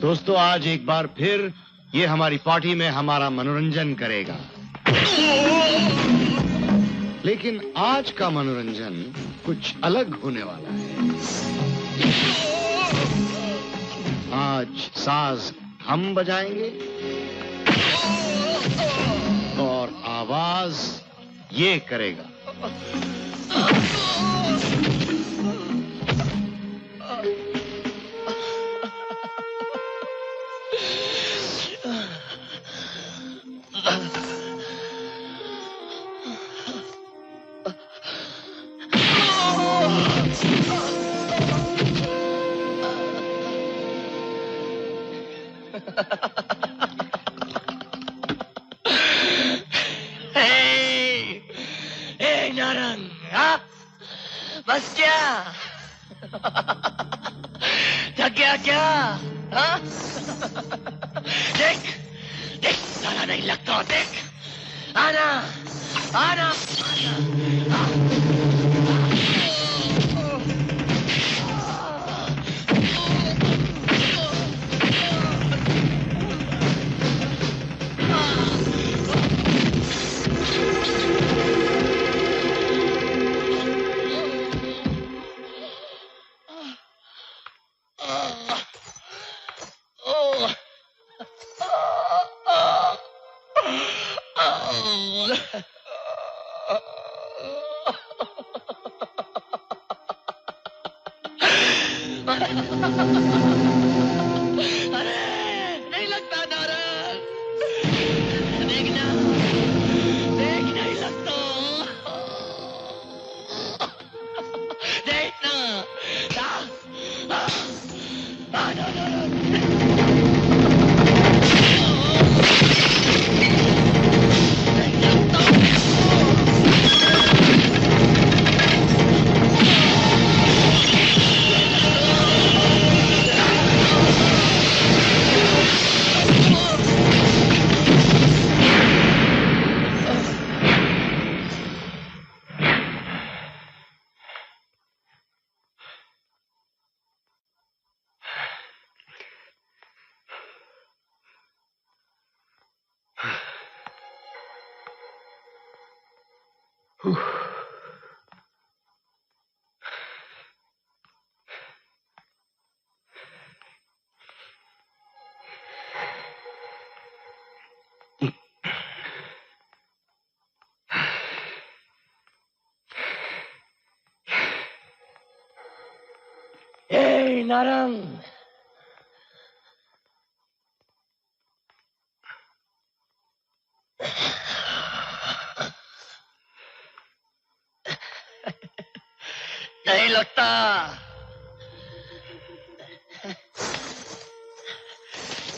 दोस्तों, आज एक बार फिर ये हमारी पार्टी में हमारा मनोरंजन करेगा। लेकिन आज का मनोरंजन कुछ अलग होने वाला है। आज साज हम बजाएंगे और आवाज ये करेगा। नारंग, हाँ? बस क्या थक गया क्या? हाँ? देख देख, साला नहीं लगता। देख, आना आना, आना। अरे नहीं लगता नारंग, देखना देख, नहीं लगता। देखना नारंग, नहीं लगता।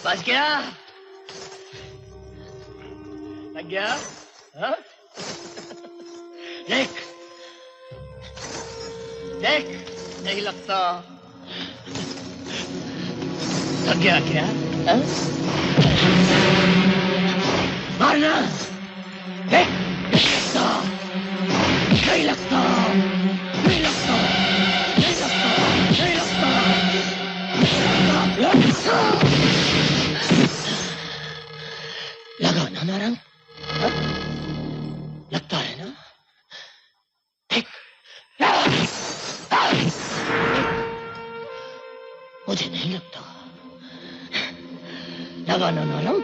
बच गया, लग गया। हाँ? देख देख, नहीं लगता। लग गया क्या? हाँ? मारना। देख, नहीं लगता, नहीं लगता, नहीं लगता, नहीं लगता, नहीं लगता। लगा ना नारंग? हाँ? लगता है ना? देख, मुझे नहीं लगता। लगा ना नारंग?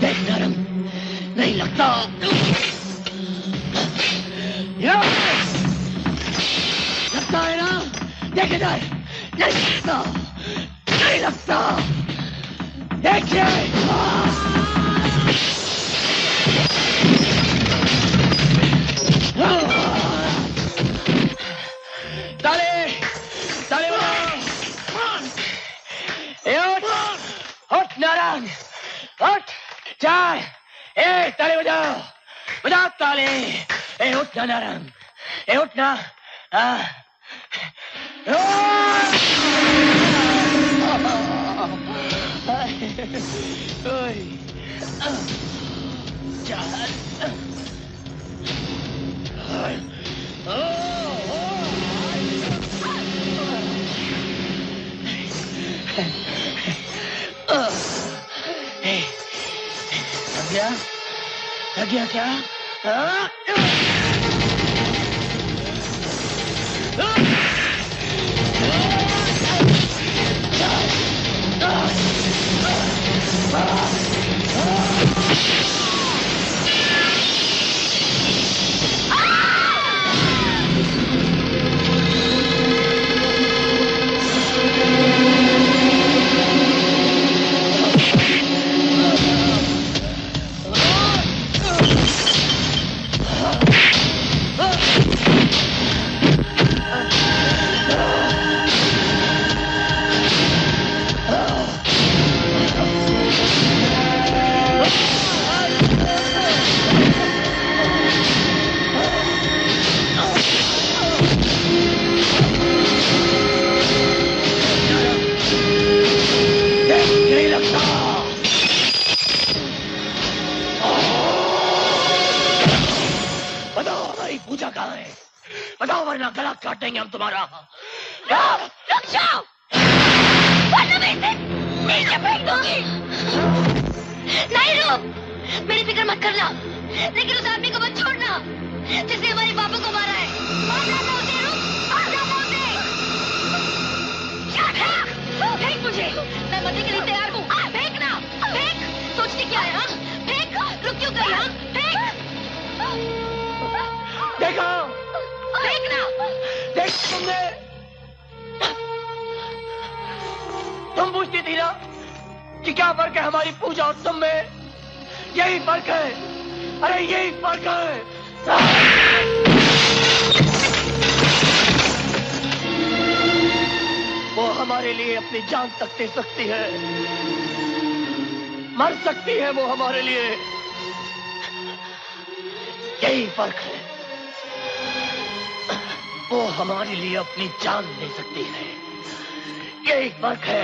देख नारंग, नहीं लगता। लगता है ना? देख इधर, नहीं लगता, नहीं लगता। देखिए, ताले ताले बजाओ। उठ नारंग, उठ, चार, ताले बजाओ। बजा ताले। ए उठना नारंग, ए उठना। लग गया क्या? बताओ वरना गला काट देंगे हम तुम्हारा। रुक जाओ, वरना मैं इसे नीचे फेंक दूंगी। नहीं रुक, मेरी फिक्र मत करना, लेकिन उस आदमी को मत छोड़ना जिसने हमारे पापा को मारा है। मार डालना उसे, रुक, मार डालना उसे। फेंक मुझे, मैं मरने के लिए तैयार हूँ। फेंकना, फेंक। सोचती क्या है? फेंक, रुक क्यों गई? फेंक। देखो, फेंकना। देख तुमने, तुम पूछती थी ना कि क्या फर्क है हमारी पूजा और तुम में? यही फर्क है, अरे यही फर्क है। वो हमारे लिए अपनी जान तक दे सकती है, मर सकती है वो हमारे लिए, यही फर्क है। वो हमारे लिए अपनी जान दे सकती है, यही फर्क है,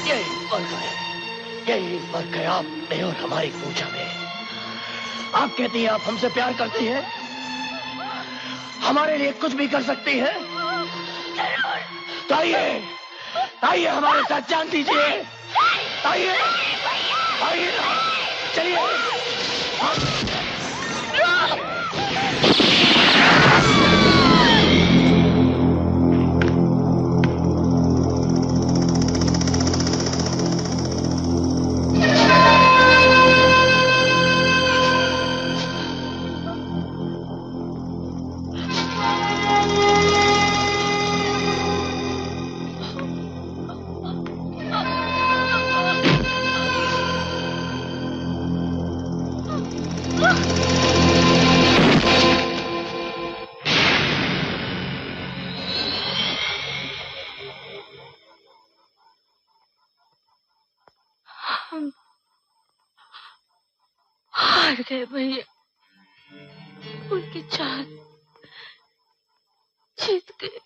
यही फर्क है, यही फर्क है आप में और हमारी पूजा में। आप कहती हैं आप हमसे प्यार करती हैं, हमारे लिए कुछ भी कर सकती है। तो आइए, आइए हमारे साथ जान दीजिए, आइए, आइए, चलिए। हार गए भैया, उनकी जान जीत गए।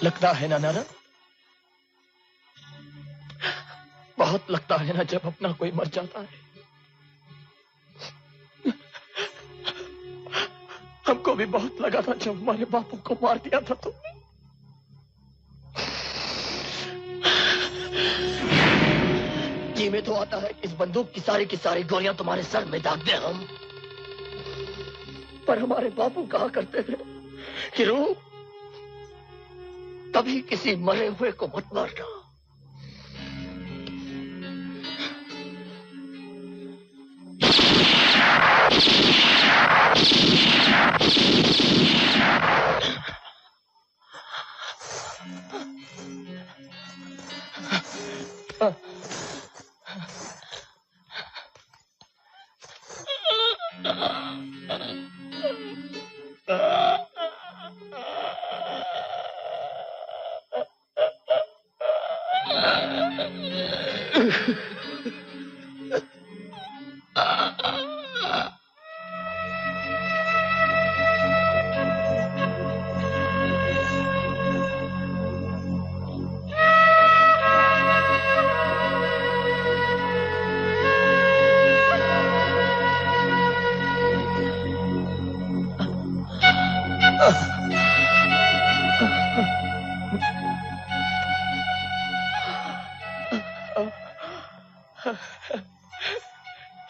लगता है ना नाना, बहुत लगता है ना जब अपना कोई मर जाता है। हमको भी बहुत लगा था जब हमारे बापू को मार दिया था तुमने। जी में तो आता है इस बंदूक की सारी गोलियां तुम्हारे सर में दाग दे हम, पर हमारे बापू कहा करते थे कि रू कभी किसी मरे हुए को मत मारना।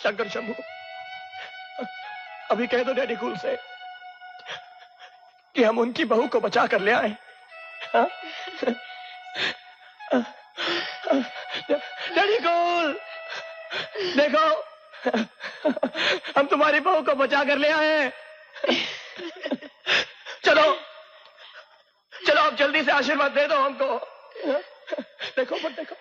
शंकर शंभू, अभी कह दो डैडी कूल से कि हम उनकी बहू को बचा कर ले आए। हाँ? डैडी कूल, देखो हम तुम्हारी बहू को बचा कर ले आए। चलो चलो आप जल्दी से आशीर्वाद दे दो हमको। देखो मत देखो।